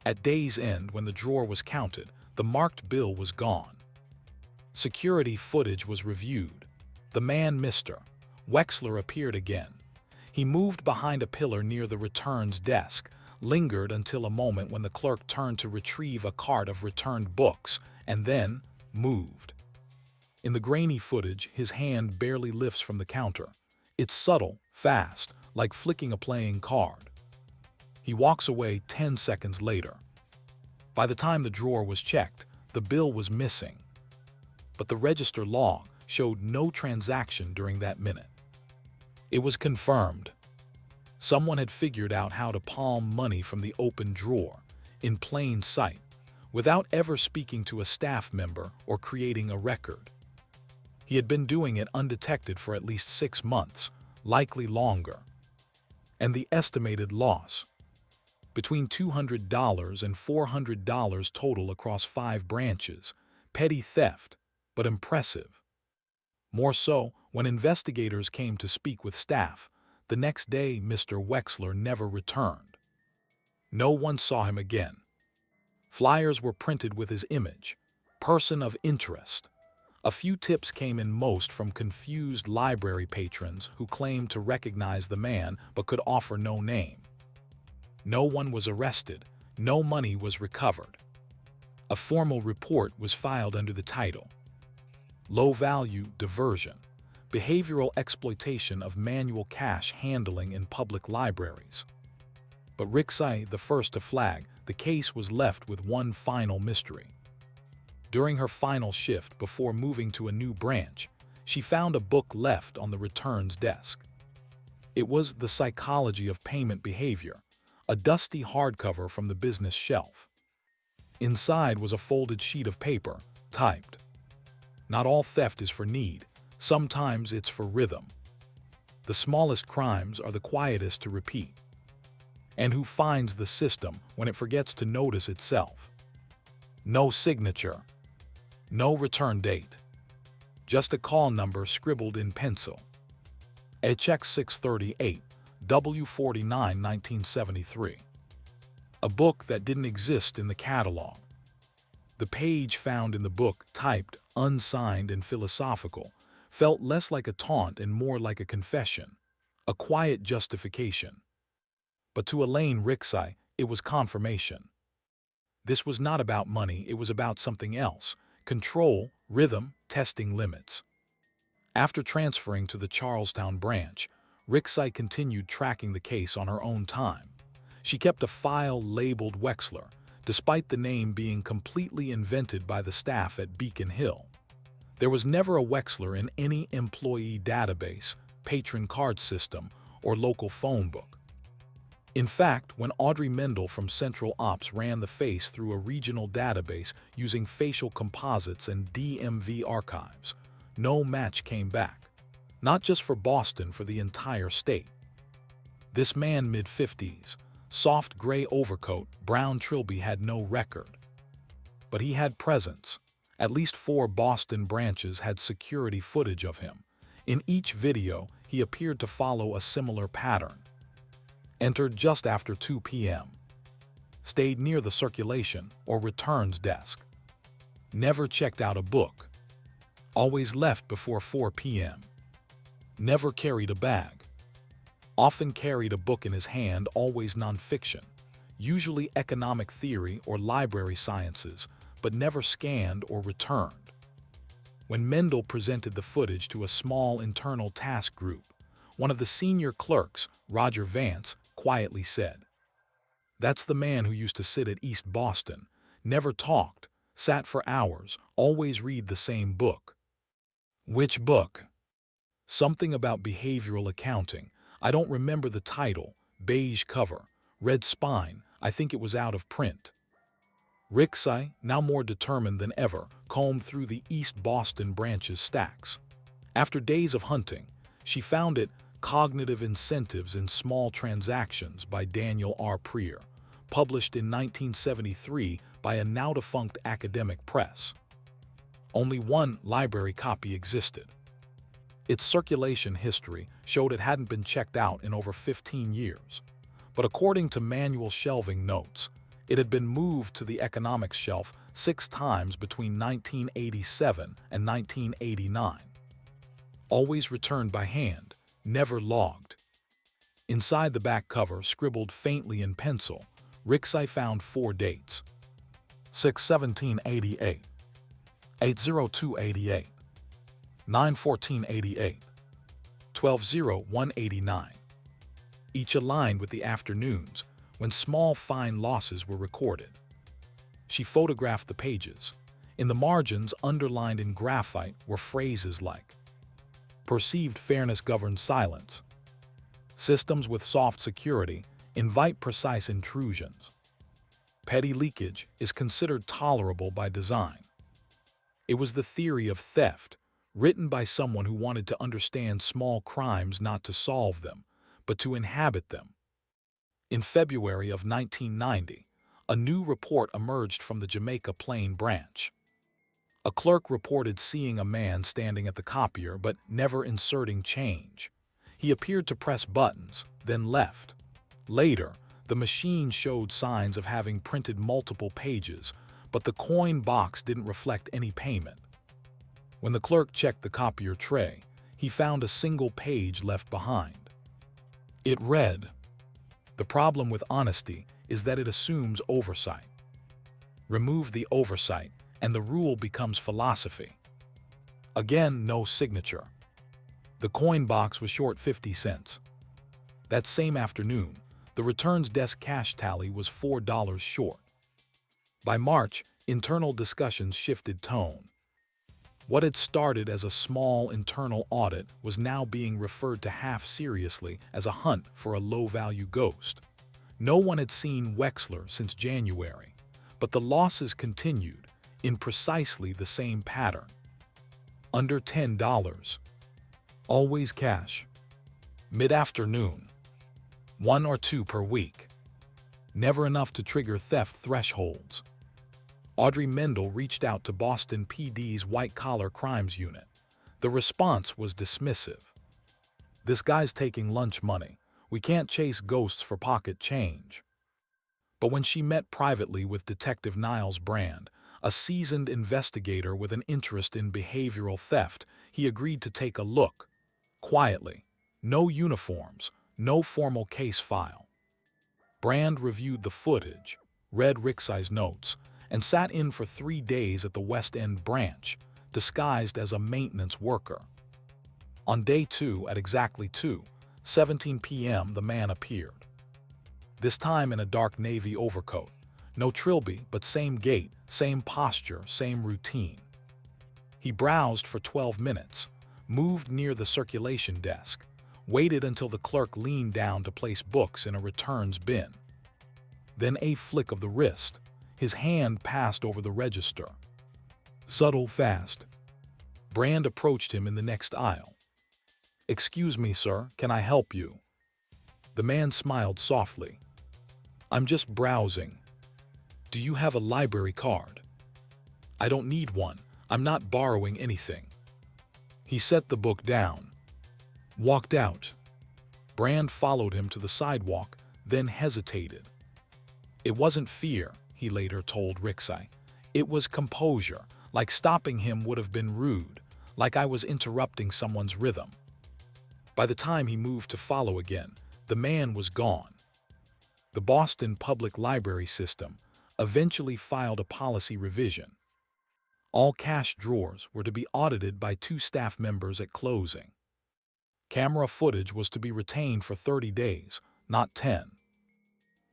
At day's end, when the drawer was counted, the marked bill was gone. Security footage was reviewed. The man, Mr. Wexler, appeared again. He moved behind a pillar near the returns desk, lingered until a moment when the clerk turned to retrieve a cart of returned books, and then moved. In the grainy footage, his hand barely lifts from the counter. It's subtle, fast, like flicking a playing card. He walks away 10 seconds later. By the time the drawer was checked, the bill was missing. But the register log showed no transaction during that minute. It was confirmed. Someone had figured out how to palm money from the open drawer, in plain sight, without ever speaking to a staff member or creating a record. He had been doing it undetected for at least 6 months, likely longer. And the estimated loss? Between $200 and $400 total across 5 branches. Petty theft, but impressive. More so, when investigators came to speak with staff, the next day Mr. Wexler never returned. No one saw him again. Flyers were printed with his image, person of interest. A few tips came in, most from confused library patrons who claimed to recognize the man but could offer no name. No one was arrested, No money was recovered. A formal report was filed under the title, Low-Value Diversion, Behavioral Exploitation of Manual Cash Handling in Public Libraries. But Rixai, the first to flag, the case was left with one final mystery. During her final shift before moving to a new branch, she found a book left on the returns desk. It was The Psychology of Payment Behavior, a dusty hardcover from the business shelf. Inside was a folded sheet of paper, typed, "Not all theft is for need, sometimes it's for rhythm. The smallest crimes are the quietest to repeat. And who finds the system when it forgets to notice itself?" No signature. No return date. Just a call number scribbled in pencil. HX 638, W49 1973. A book that didn't exist in the catalog. The page found in the book, typed, unsigned and philosophical, felt less like a taunt and more like a confession, a quiet justification. But to Elaine Rixai, it was confirmation. This was not about money, it was about something else: control, rhythm, testing limits. After transferring to the Charlestown branch, Rixai continued tracking the case on her own time. She kept a file labeled Wexler, despite the name being completely invented by the staff at Beacon Hill. There was never a Wexler in any employee database, patron card system, or local phone book. In fact, when Audrey Mendel from Central Ops ran the face through a regional database using facial composites and DMV archives, no match came back. Not just for Boston, for the entire state. This man, mid-50s, soft gray overcoat, brown trilby, had no record. But he had presence. At least 4 Boston branches had security footage of him. In each video, he appeared to follow a similar pattern. Entered just after 2 p.m. Stayed near the circulation or returns desk. Never checked out a book. Always left before 4 p.m. Never carried a bag. Often carried a book in his hand, always nonfiction, usually economic theory or library sciences, but never scanned or returned. When Mendel presented the footage to a small internal task group, one of the senior clerks, Roger Vance, quietly said, "That's the man who used to sit at East Boston, never talked, sat for hours, always read the same book." Which book? Something about behavioral accounting. I don't remember the title. Beige cover, red spine. I think it was out of print. Rixai, now more determined than ever, combed through the East Boston branch's stacks. After days of hunting, she found it, Cognitive Incentives in Small Transactions by Daniel R. Prier, published in 1973 by a now-defunct academic press. Only one library copy existed. Its circulation history showed it hadn't been checked out in over 15 years. But according to manual shelving notes, it had been moved to the economics shelf 6 times between 1987 and 1989. Always returned by hand, never logged. Inside the back cover, scribbled faintly in pencil, Rixai found 4 dates: 6/17/88, 8/02/88, 9/14/88, 12/01/89, each aligned with the afternoons when small fine losses were recorded. She photographed the pages. In the margins, underlined in graphite, were phrases like, "Perceived fairness governs silence. Systems with soft security invite precise intrusions. Petty leakage is considered tolerable by design." It was the theory of theft, written by someone who wanted to understand small crimes, not to solve them, but to inhabit them. In February of 1990, a new report emerged from the Jamaica Plain branch. A clerk reported seeing a man standing at the copier but never inserting change. He appeared to press buttons, then left. Later, the machine showed signs of having printed multiple pages, but the coin box didn't reflect any payment. When the clerk checked the copier tray, he found a single page left behind. It read, "The problem with honesty is that it assumes oversight. Remove the oversight, and the rule becomes philosophy. Again, no signature. The coin box was short 50 cents. That same afternoon, the returns desk cash tally was $4 short. By March, internal discussions shifted tone. What had started as a small internal audit was now being referred to half-seriously as a hunt for a low-value ghost. No one had seen Wexler since January, but the losses continued in precisely the same pattern. Under $10. Always cash. Mid-afternoon. 1 or 2 per week. Never enough to trigger theft thresholds. Audrey Mendel reached out to Boston PD's white-collar crimes unit. The response was dismissive. "This guy's taking lunch money. We can't chase ghosts for pocket change." But when she met privately with Detective Niles Brand, a seasoned investigator with an interest in behavioral theft, he agreed to take a look. Quietly. No uniforms, no formal case file. Brand reviewed the footage, read Rixey's notes, and sat in for 3 days at the West End branch, disguised as a maintenance worker. On day 2 at exactly 2:17 p.m. the man appeared. This time in a dark navy overcoat. No trilby, but same gait, same posture, same routine. He browsed for 12 minutes, moved near the circulation desk, waited until the clerk leaned down to place books in a returns bin. Then a flick of the wrist. His hand passed over the register. Subtle, fast. Brand approached him in the next aisle. "Excuse me, sir, can I help you?" The man smiled softly. "I'm just browsing. Do you have a library card?" "I don't need one. I'm not borrowing anything." He set the book down. Walked out. Brand followed him to the sidewalk, then hesitated. It wasn't fear, he later told Rixey. It was composure, like stopping him would have been rude, like I was interrupting someone's rhythm. By the time he moved to follow again, the man was gone. The Boston Public Library System eventually filed a policy revision. All cash drawers were to be audited by 2 staff members at closing. Camera footage was to be retained for 30 days, not 10.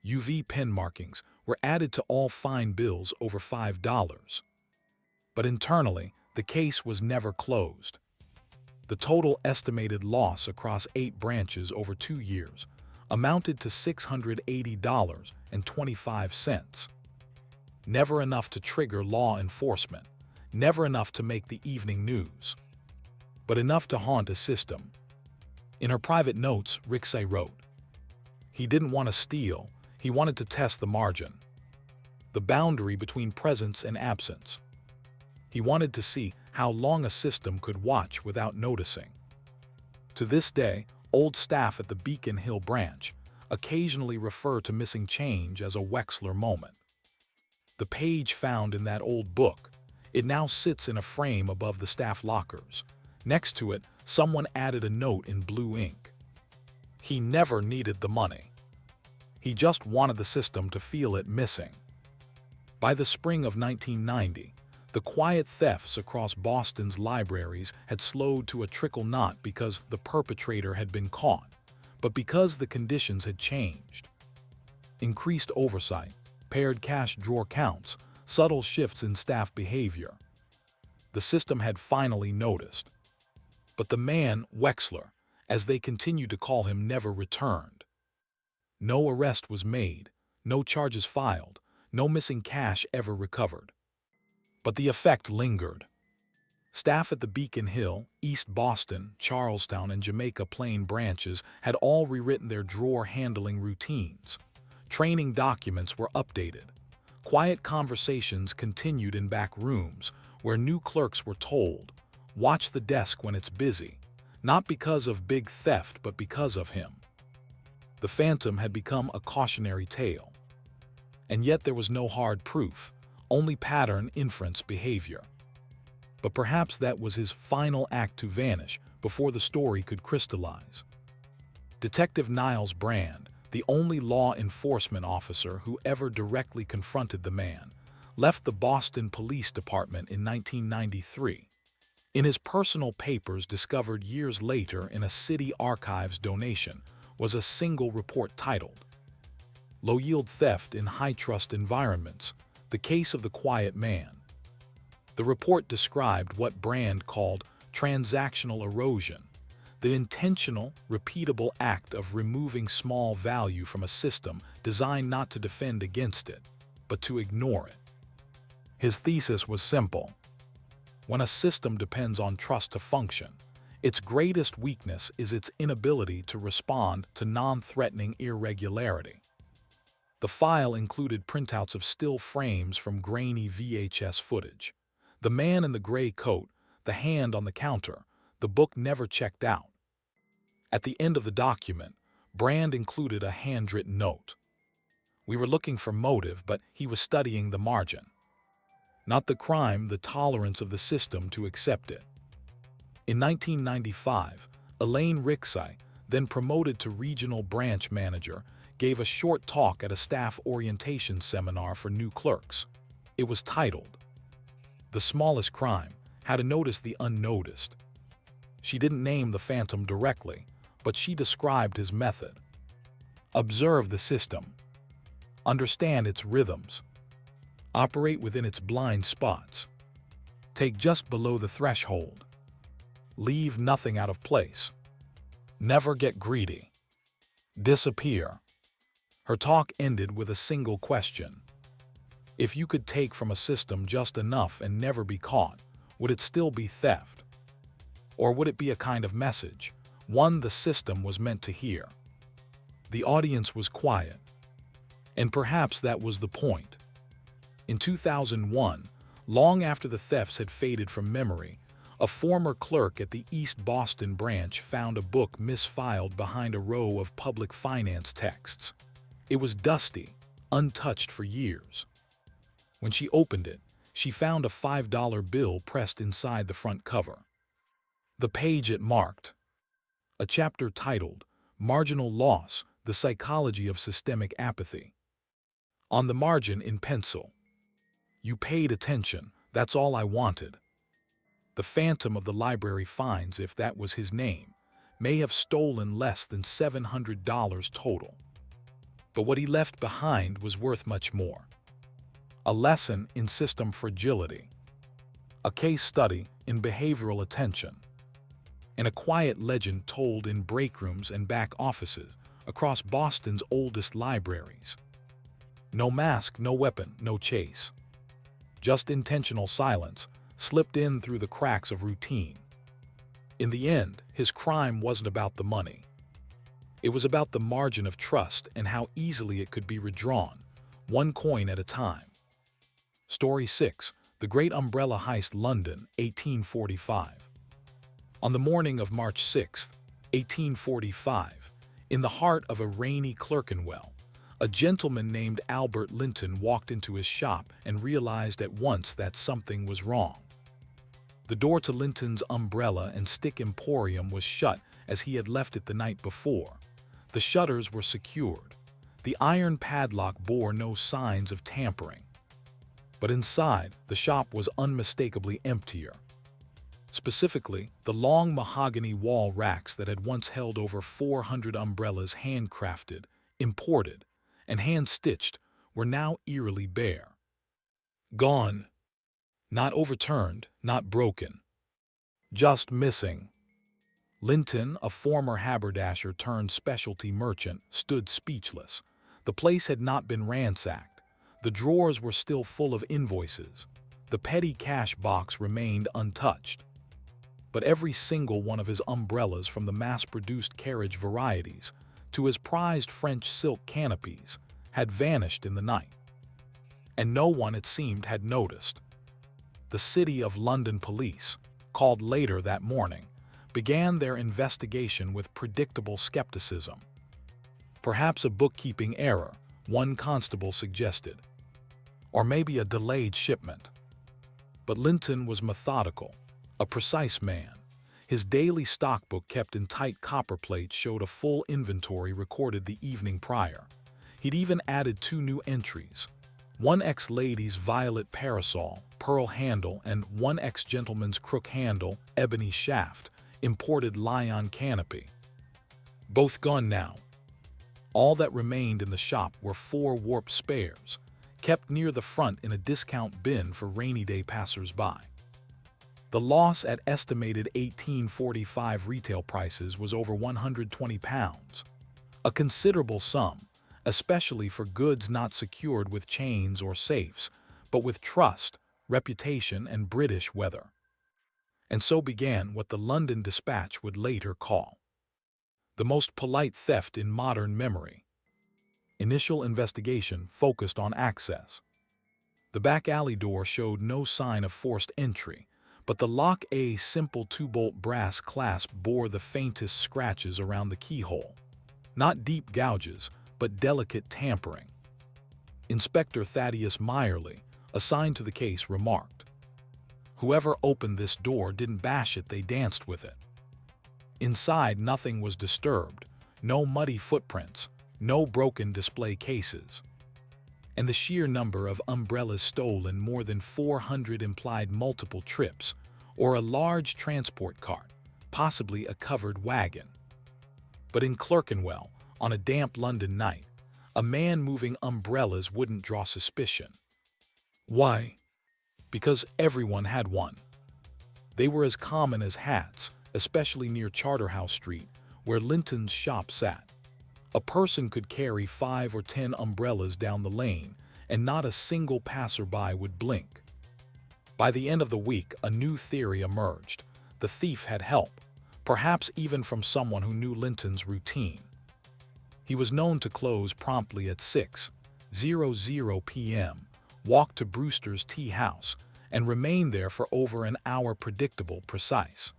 UV pen markings were added to all fine bills over $5. But internally, the case was never closed. The total estimated loss across 8 branches over 2 years amounted to $680.25. Never enough to trigger law enforcement, never enough to make the evening news, but enough to haunt a system. In her private notes, Rixey wrote, "He didn't want to steal, he wanted to test the margin, the boundary between presence and absence. He wanted to see how long a system could watch without noticing." To this day, old staff at the Beacon Hill branch occasionally refer to missing change as a Wexler moment. The page found in that old book, it now sits in a frame above the staff lockers. Next to it, someone added a note in blue ink. He never needed the money. He just wanted the system to feel it missing. By the spring of 1990, the quiet thefts across Boston's libraries had slowed to a trickle, not because the perpetrator had been caught, but because the conditions had changed. Increased oversight, paired cash drawer counts, subtle shifts in staff behavior. The system had finally noticed. But the man, Wexler, as they continued to call him, never returned. No arrest was made, no charges filed, no missing cash ever recovered. But the effect lingered. Staff at the Beacon Hill, East Boston, Charlestown, and Jamaica Plain branches had all rewritten their drawer handling routines. Training documents were updated. Quiet conversations continued in back rooms, where new clerks were told, "Watch the desk when it's busy," not because of big theft but because of him. The phantom had become a cautionary tale. And yet there was no hard proof, only pattern inference behavior. But perhaps that was his final act to vanish before the story could crystallize. Detective Niles Brand, the only law enforcement officer who ever directly confronted the man, left the Boston Police Department in 1993. In his personal papers discovered years later in a city archives donation was a single report titled, "Low-Yield Theft in High-Trust Environments, The Case of the Quiet Man." The report described what Brand called transactional erosion, the intentional, repeatable act of removing small value from a system designed not to defend against it, but to ignore it. His thesis was simple. When a system depends on trust to function, its greatest weakness is its inability to respond to non-threatening irregularity. The file included printouts of still frames from grainy VHS footage. The man in the gray coat, the hand on the counter, the book never checked out. At the end of the document, Brand included a handwritten note. We were looking for motive, but he was studying the margin. Not the crime, the tolerance of the system to accept it. In 1995, Elaine Rixey, then promoted to regional branch manager, gave a short talk at a staff orientation seminar for new clerks. It was titled, "The Smallest Crime, How to Notice the Unnoticed." She didn't name the phantom directly, but she described his method. Observe the system. Understand its rhythms. Operate within its blind spots. Take just below the threshold. Leave nothing out of place. Never get greedy. Disappear. Her talk ended with a single question. If you could take from a system just enough and never be caught, would it still be theft? Or would it be a kind of message, one the system was meant to hear? The audience was quiet. And perhaps that was the point. In 2001, long after the thefts had faded from memory, a former clerk at the East Boston branch found a book misfiled behind a row of public finance texts. It was dusty, untouched for years. When she opened it, she found a $5 bill pressed inside the front cover. The page it marked, a chapter titled, "Marginal Loss, The Psychology of Systemic Apathy." On the margin in pencil, "You paid attention, that's all I wanted." The phantom of the library finds, if that was his name, may have stolen less than $700 total. But what he left behind was worth much more. A lesson in system fragility, a case study in behavioral attention, and a quiet legend told in breakrooms and back offices across Boston's oldest libraries. No mask, no weapon, no chase. Just intentional silence slipped in through the cracks of routine. In the end, his crime wasn't about the money. It was about the margin of trust and how easily it could be redrawn, one coin at a time. Story 6. The Great Umbrella Heist, London, 1845. On the morning of March 6, 1845, in the heart of a rainy Clerkenwell, a gentleman named Albert Linton walked into his shop and realized at once that something was wrong. The door to Linton's umbrella and stick emporium was shut as he had left it the night before. The shutters were secured. The iron padlock bore no signs of tampering. But inside, the shop was unmistakably emptier. Specifically, the long mahogany wall racks that had once held over 400 umbrellas handcrafted, imported, and hand-stitched were now eerily bare. Gone. Not overturned, not broken. Just missing. Linton, a former haberdasher turned specialty merchant, stood speechless. The place had not been ransacked. The drawers were still full of invoices. The petty cash box remained untouched. But every single one of his umbrellas, from the mass-produced carriage varieties to his prized French silk canopies, had vanished in the night. And no one, it seemed, had noticed. The City of London police, called later that morning, began their investigation with predictable skepticism. Perhaps a bookkeeping error, one constable suggested. Or maybe a delayed shipment. But Linton was methodical, a precise man. His daily stockbook kept in tight copper plates showed a full inventory recorded the evening prior. He'd even added 2 new entries. One ex-lady's violet parasol, pearl handle, and one ex-gentleman's crook handle, ebony shaft, imported lion canopy. Both gone now. All that remained in the shop were 4 warped spares, kept near the front in a discount bin for rainy day passers-by. The loss at estimated 1845 retail prices was over £120, a considerable sum, especially for goods not secured with chains or safes, but with trust, reputation, and British weather. And so began what the London Dispatch would later call the most polite theft in modern memory. Initial investigation focused on access. The back alley door showed no sign of forced entry, but the lock, a simple 2-bolt brass clasp, bore the faintest scratches around the keyhole. Not deep gouges, but delicate tampering. Inspector Thaddeus Meyerly, assigned to the case, remarked, "Whoever opened this door didn't bash it, they danced with it." Inside, nothing was disturbed, no muddy footprints, no broken display cases. And the sheer number of umbrellas stolen, more than 400, implied multiple trips, or a large transport cart, possibly a covered wagon. But in Clerkenwell, on a damp London night, a man moving umbrellas wouldn't draw suspicion. Why? Because everyone had one. They were as common as hats, especially near Charterhouse Street, where Linton's shop sat. A person could carry 5 or 10 umbrellas down the lane, and not a single passerby would blink. By the end of the week, a new theory emerged. The thief had help, perhaps even from someone who knew Linton's routine. He was known to close promptly at 6:00 p.m., walk to Brewster's Tea House, and remain there for over an hour, predictable, precise.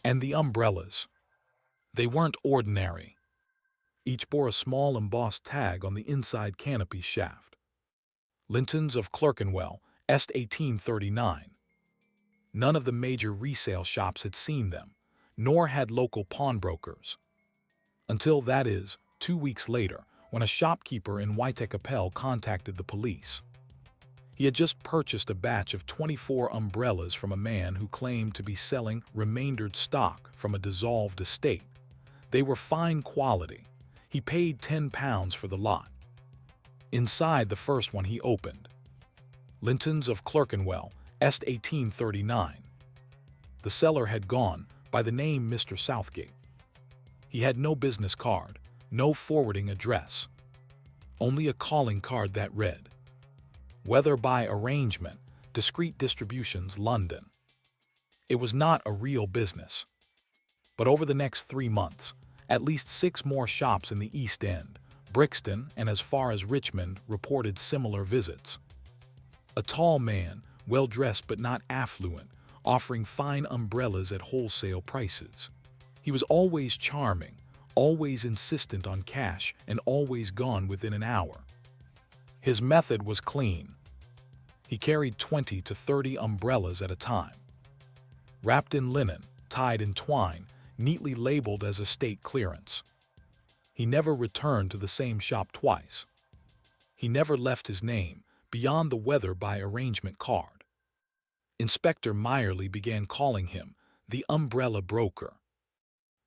And the umbrellas. They weren't ordinary. Each bore a small embossed tag on the inside canopy shaft. Linton's of Clerkenwell, Est 1839. None of the major resale shops had seen them, nor had local pawnbrokers. Until, that is, 2 weeks later, when a shopkeeper in Whitechapel contacted the police. He had just purchased a batch of 24 umbrellas from a man who claimed to be selling remaindered stock from a dissolved estate. They were fine quality. He paid £10 for the lot. Inside the first one he opened. Linton's of Clerkenwell, Est 1839. The seller had gone by the name Mr. Southgate. He had no business card, no forwarding address. Only a calling card that read, "Weather by arrangement, discreet distributions, London." It was not a real business. But over the next 3 months, at least 6 more shops in the East End, Brixton, and as far as Richmond reported similar visits. A tall man, well-dressed but not affluent, offering fine umbrellas at wholesale prices. He was always charming, always insistent on cash, and always gone within an hour. His method was clean. He carried 20 to 30 umbrellas at a time. Wrapped in linen, tied in twine, neatly labeled as estate clearance. He never returned to the same shop twice. He never left his name beyond the weather by arrangement card. Inspector Meyerly began calling him the umbrella broker.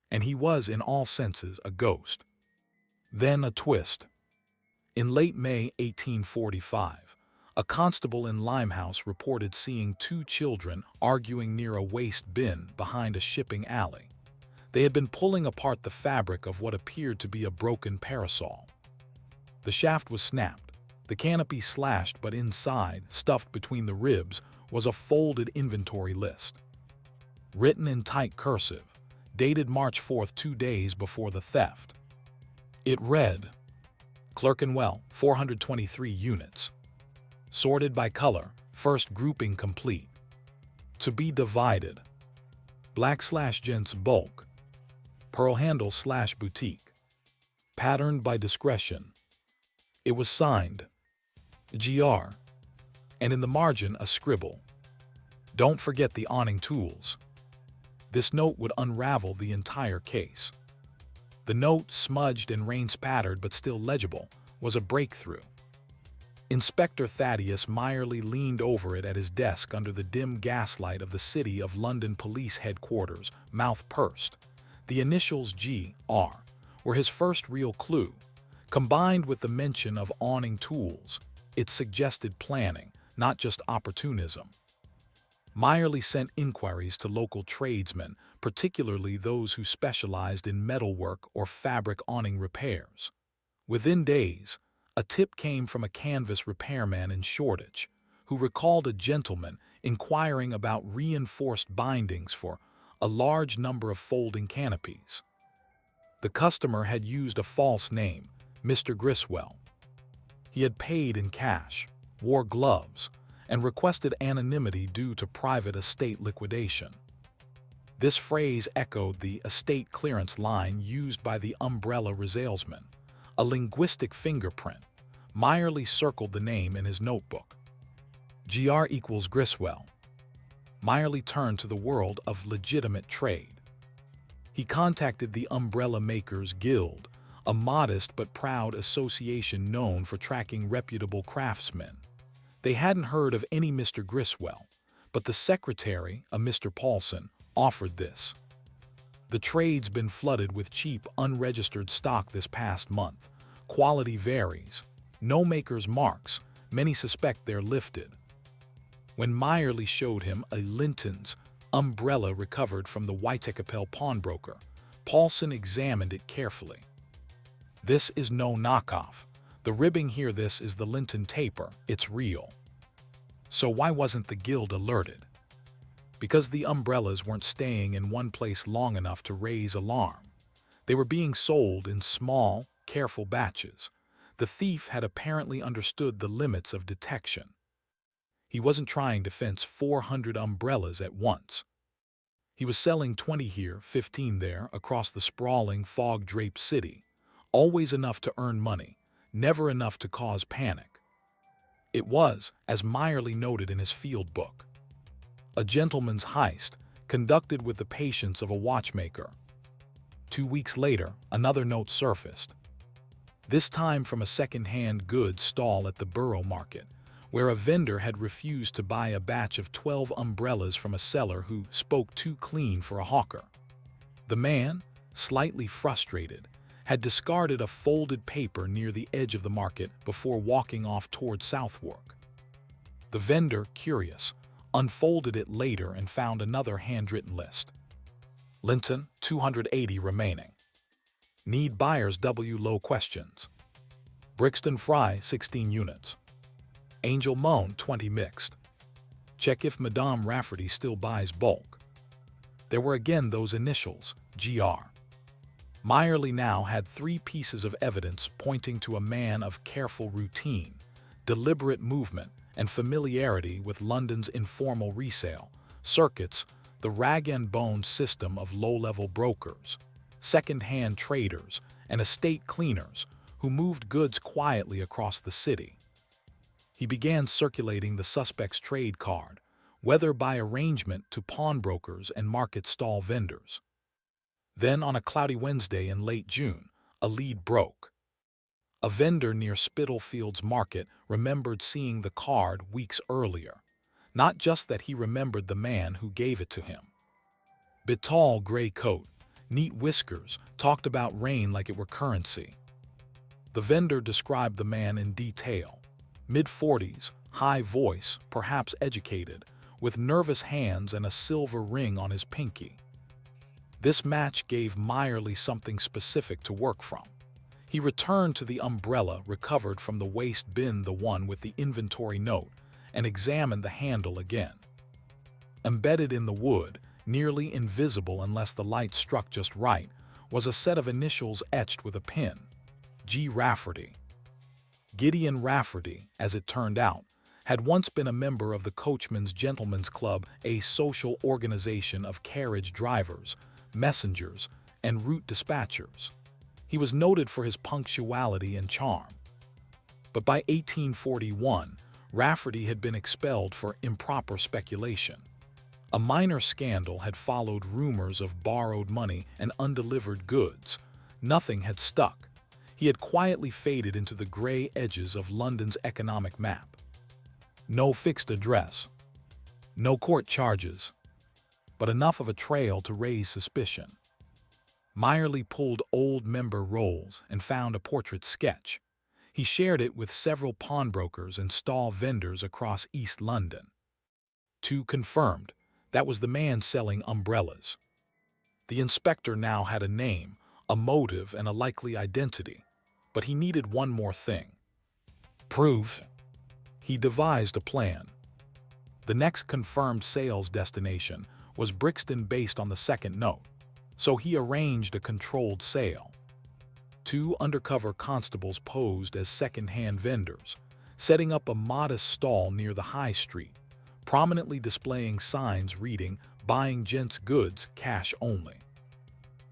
And he was, in all senses, a ghost. Then a twist. In late May 1845, a constable in Limehouse reported seeing 2 children arguing near a waste bin behind a shipping alley. They had been pulling apart the fabric of what appeared to be a broken parasol. The shaft was snapped, the canopy slashed, but inside, stuffed between the ribs, was a folded inventory list. Written in tight cursive, dated March 4th, 2 days before the theft. It read, Clerkenwell, 423 units. Sorted by color, first grouping complete. To be divided. Black/gents bulk. Pearl handle/boutique. Patterned by discretion. It was signed, GR. And in the margin a scribble. Don't forget the awning tools. This note would unravel the entire case. The note, smudged and rain-spattered but still legible, was a breakthrough. Inspector Thaddeus Meyerly leaned over it at his desk under the dim gaslight of the City of London Police Headquarters, mouth pursed. The initials G.R. were his first real clue. Combined with the mention of awning tools, it suggested planning, not just opportunism. Meyerly sent inquiries to local tradesmen, particularly those who specialized in metalwork or fabric awning repairs. Within days, a tip came from a canvas repairman in Shoreditch, who recalled a gentleman inquiring about reinforced bindings for a large number of folding canopies. The customer had used a false name, Mr. Griswell. He had paid in cash, wore gloves, and requested anonymity due to private estate liquidation. This phrase echoed the estate clearance line used by the umbrella salesman, a linguistic fingerprint. Meyerly circled the name in his notebook. GR equals Griswell. Meyerly turned to the world of legitimate trade. He contacted the Umbrella Makers Guild, a modest but proud association known for tracking reputable craftsmen. They hadn't heard of any Mr. Griswell, but the secretary, a Mr. Paulson, offered this. The trade's been flooded with cheap, unregistered stock this past month. Quality varies. No maker's marks. Many suspect they're lifted. When Meyerly showed him a Linton's umbrella recovered from the Whitecapel pawnbroker, Paulson examined it carefully. This is no knockoff. The ribbing here, this is the Linton taper, it's real. So why wasn't the guild alerted? Because the umbrellas weren't staying in one place long enough to raise alarm. They were being sold in small, careful batches. The thief had apparently understood the limits of detection. He wasn't trying to fence 400 umbrellas at once. He was selling 20 here, 15 there, across the sprawling, fog-draped city. Always enough to earn money, never enough to cause panic. It was, as Meyerly noted in his field book, a gentleman's heist, conducted with the patience of a watchmaker. 2 weeks later, another note surfaced. This time from a second-hand goods stall at the Borough Market, where a vendor had refused to buy a batch of 12 umbrellas from a seller who spoke too clean for a hawker. The man, slightly frustrated, had discarded a folded paper near the edge of the market before walking off toward Southwark. The vendor, curious, unfolded it later and found another handwritten list. Linton, 280 remaining. Need buyers W. Low questions. Brixton Fry, 16 units. Angel Moan, 20 mixed. Check if Madame Rafferty still buys bulk. There were again those initials, GR. Meyerly now had 3 pieces of evidence pointing to a man of careful routine, deliberate movement, and familiarity with London's informal resale circuits, the rag-and-bone system of low-level brokers, second-hand traders, and estate cleaners who moved goods quietly across the city. He began circulating the suspect's trade card, whether by arrangement to pawnbrokers and market stall vendors. Then, on a cloudy Wednesday in late June, a lead broke. A vendor near Spitalfields Market remembered seeing the card weeks earlier. Not just that he remembered the man who gave it to him. Bit tall gray coat, neat whiskers, talked about rain like it were currency. The vendor described the man in detail. Mid-40s, high voice, perhaps educated, with nervous hands and a silver ring on his pinky. This match gave Meyerly something specific to work from. He returned to the umbrella recovered from the waste bin, the one with the inventory note, and examined the handle again. Embedded in the wood, nearly invisible unless the light struck just right, was a set of initials etched with a pin. G. Rafferty. Gideon Rafferty, as it turned out, had once been a member of the Coachman's Gentlemen's Club, a social organization of carriage drivers, messengers, and route dispatchers. He was noted for his punctuality and charm. But by 1841, Rafferty had been expelled for improper speculation. A minor scandal had followed rumors of borrowed money and undelivered goods. Nothing had stuck. He had quietly faded into the gray edges of London's economic map. No fixed address, no court charges, but enough of a trail to raise suspicion. Meyerly pulled old member rolls and found a portrait sketch. He shared it with several pawnbrokers and stall vendors across East London. Two confirmed that was the man selling umbrellas. The inspector now had a name, a motive, and a likely identity, but he needed one more thing. Proof. He devised a plan. The next confirmed sales destination was Brixton, based on the second note, so he arranged a controlled sale. Two undercover constables posed as second-hand vendors, setting up a modest stall near the high street, prominently displaying signs reading, "Buying gents' goods, cash only."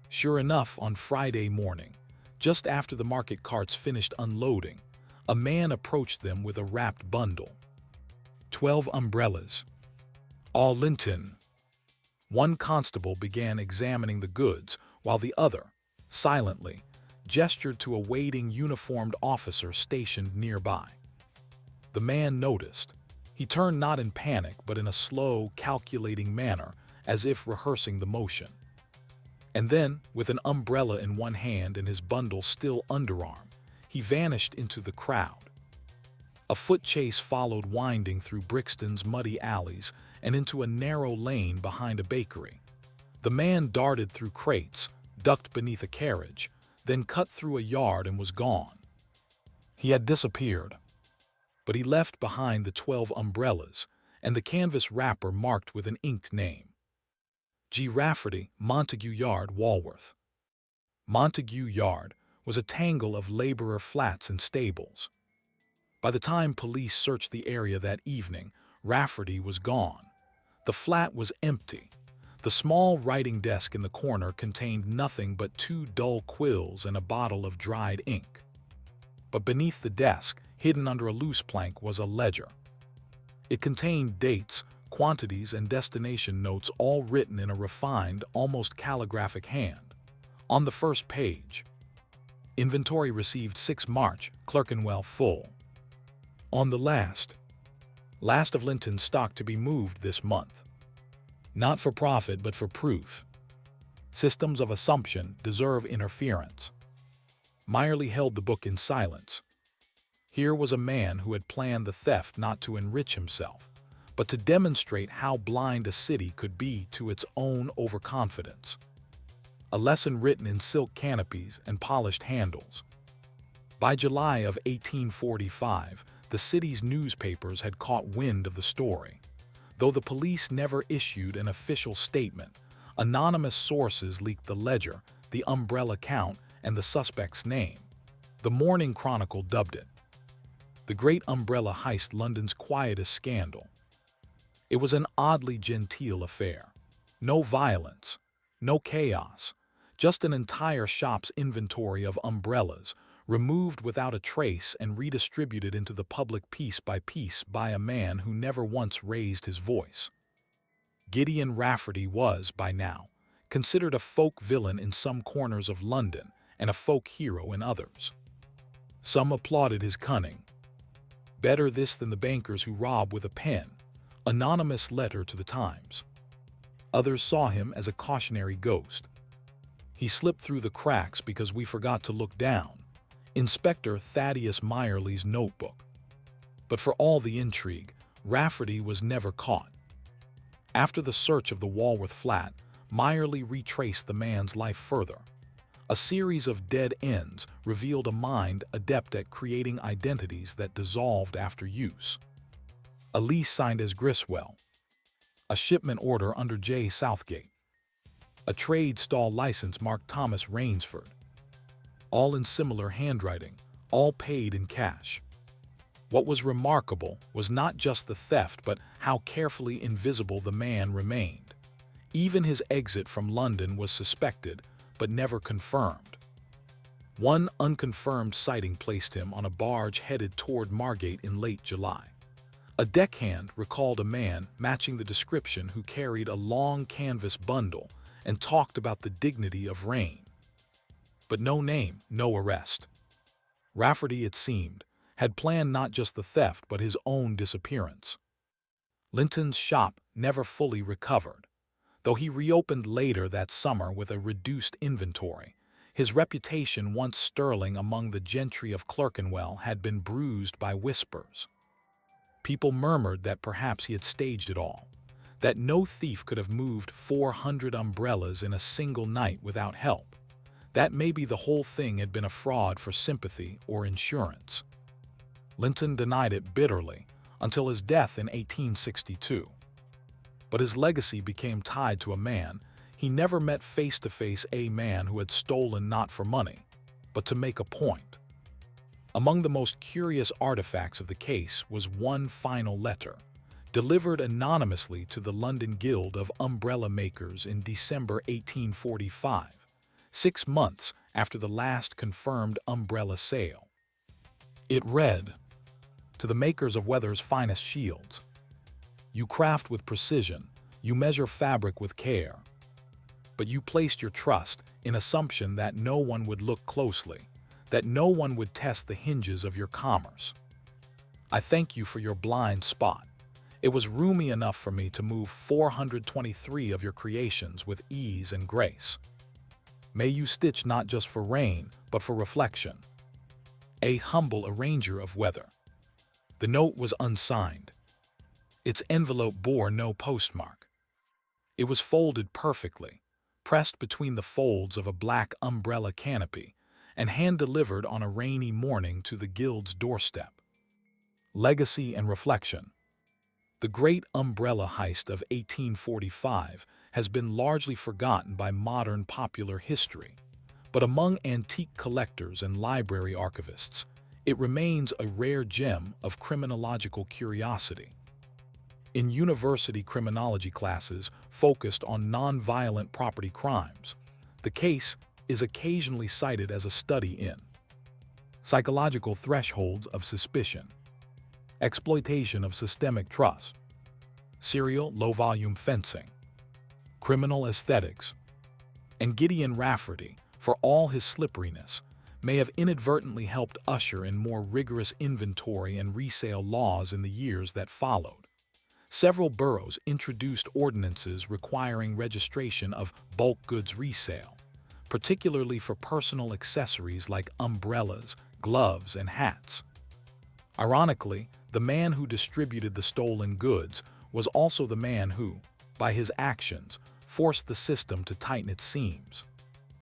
Sure enough, on Friday morning, just after the market carts finished unloading, a man approached them with a wrapped bundle. 12 umbrellas, all Linton. One constable began examining the goods, while the other, silently, gestured to a waiting uniformed officer stationed nearby. The man noticed. He turned not in panic, but in a slow, calculating manner, as if rehearsing the motion. And then, with an umbrella in one hand and his bundle still underarm, he vanished into the crowd. A foot chase followed, winding through Brixton's muddy alleys and into a narrow lane behind a bakery. The man darted through crates, ducked beneath a carriage, then cut through a yard and was gone. He had disappeared, but he left behind the 12 umbrellas and the canvas wrapper marked with an inked name. G. Rafferty, Montague Yard, Walworth. Montague Yard was a tangle of laborer flats and stables. By the time police searched the area that evening, Rafferty was gone. The flat was empty. The small writing desk in the corner contained nothing but 2 dull quills and a bottle of dried ink. But beneath the desk, hidden under a loose plank, was a ledger. It contained dates, quantities, and destination notes, all written in a refined, almost calligraphic hand. On the first page, inventory received 6 March, Clerkenwell full. On the last of Linton stock to be moved this month. Not for profit, but for proof. Systems of assumption deserve interference. Meyerly held the book in silence. Here was a man who had planned the theft not to enrich himself, but to demonstrate how blind a city could be to its own overconfidence. A lesson written in silk canopies and polished handles. By July of 1845, the city's newspapers had caught wind of the story. Though the police never issued an official statement, anonymous sources leaked the ledger, the umbrella count, and the suspect's name. The Morning Chronicle dubbed it the Great Umbrella Heist, London's quietest scandal. It was an oddly genteel affair. No violence, no chaos, just an entire shop's inventory of umbrellas, removed without a trace and redistributed into the public piece by a man who never once raised his voice. Gideon Rafferty was, by now, considered a folk villain in some corners of London and a folk hero in others. Some applauded his cunning. Better this than the bankers who rob with a pen. Anonymous letter to the Times. Others saw him as a cautionary ghost. He slipped through the cracks because we forgot to look down. Inspector Thaddeus Meyerly's notebook. But for all the intrigue, Rafferty was never caught. After the search of the Walworth flat, Meyerly retraced the man's life further. A series of dead ends revealed a mind adept at creating identities that dissolved after use. A lease signed as Griswell. A shipment order under J. Southgate. A trade stall license marked Thomas Rainsford. All in similar handwriting, all paid in cash. What was remarkable was not just the theft, but how carefully invisible the man remained. Even his exit from London was suspected, but never confirmed. One unconfirmed sighting placed him on a barge headed toward Margate in late July. A deckhand recalled a man matching the description who carried a long canvas bundle and talked about the dignity of rain. But no name, no arrest. Rafferty, it seemed, had planned not just the theft but his own disappearance. Linton's shop never fully recovered. Though he reopened later that summer with a reduced inventory, his reputation, once sterling among the gentry of Clerkenwell, had been bruised by whispers. People murmured that perhaps he had staged it all, that no thief could have moved 400 umbrellas in a single night without help, that maybe the whole thing had been a fraud for sympathy or insurance. Linton denied it bitterly until his death in 1862. But his legacy became tied to a man he never met face to face, a man who had stolen not for money, but to make a point. Among the most curious artifacts of the case was one final letter, delivered anonymously to the London Guild of Umbrella Makers in December 1845, 6 months after the last confirmed umbrella sale. It read, "To the makers of weather's finest shields, you craft with precision, you measure fabric with care, but you placed your trust in assumption that no one would look closely, that no one would test the hinges of your commerce. I thank you for your blind spot. It was roomy enough for me to move 423 of your creations with ease and grace. May you stitch not just for rain, but for reflection. A humble arranger of weather." The note was unsigned. Its envelope bore no postmark. It was folded perfectly, pressed between the folds of a black umbrella canopy, and hand-delivered on a rainy morning to the Guild's doorstep. Legacy and reflection. The great umbrella heist of 1845 has been largely forgotten by modern popular history, but among antique collectors and library archivists, it remains a rare gem of criminological curiosity. In university criminology classes focused on non-violent property crimes, the case is occasionally cited as a study in psychological thresholds of suspicion, exploitation of systemic trust, serial low-volume fencing, criminal aesthetics, and Gideon Rafferty, for all his slipperiness, may have inadvertently helped usher in more rigorous inventory and resale laws in the years that followed. Several boroughs introduced ordinances requiring registration of bulk goods resale, particularly for personal accessories like umbrellas, gloves, and hats. Ironically, the man who distributed the stolen goods was also the man who, by his actions, forced the system to tighten its seams.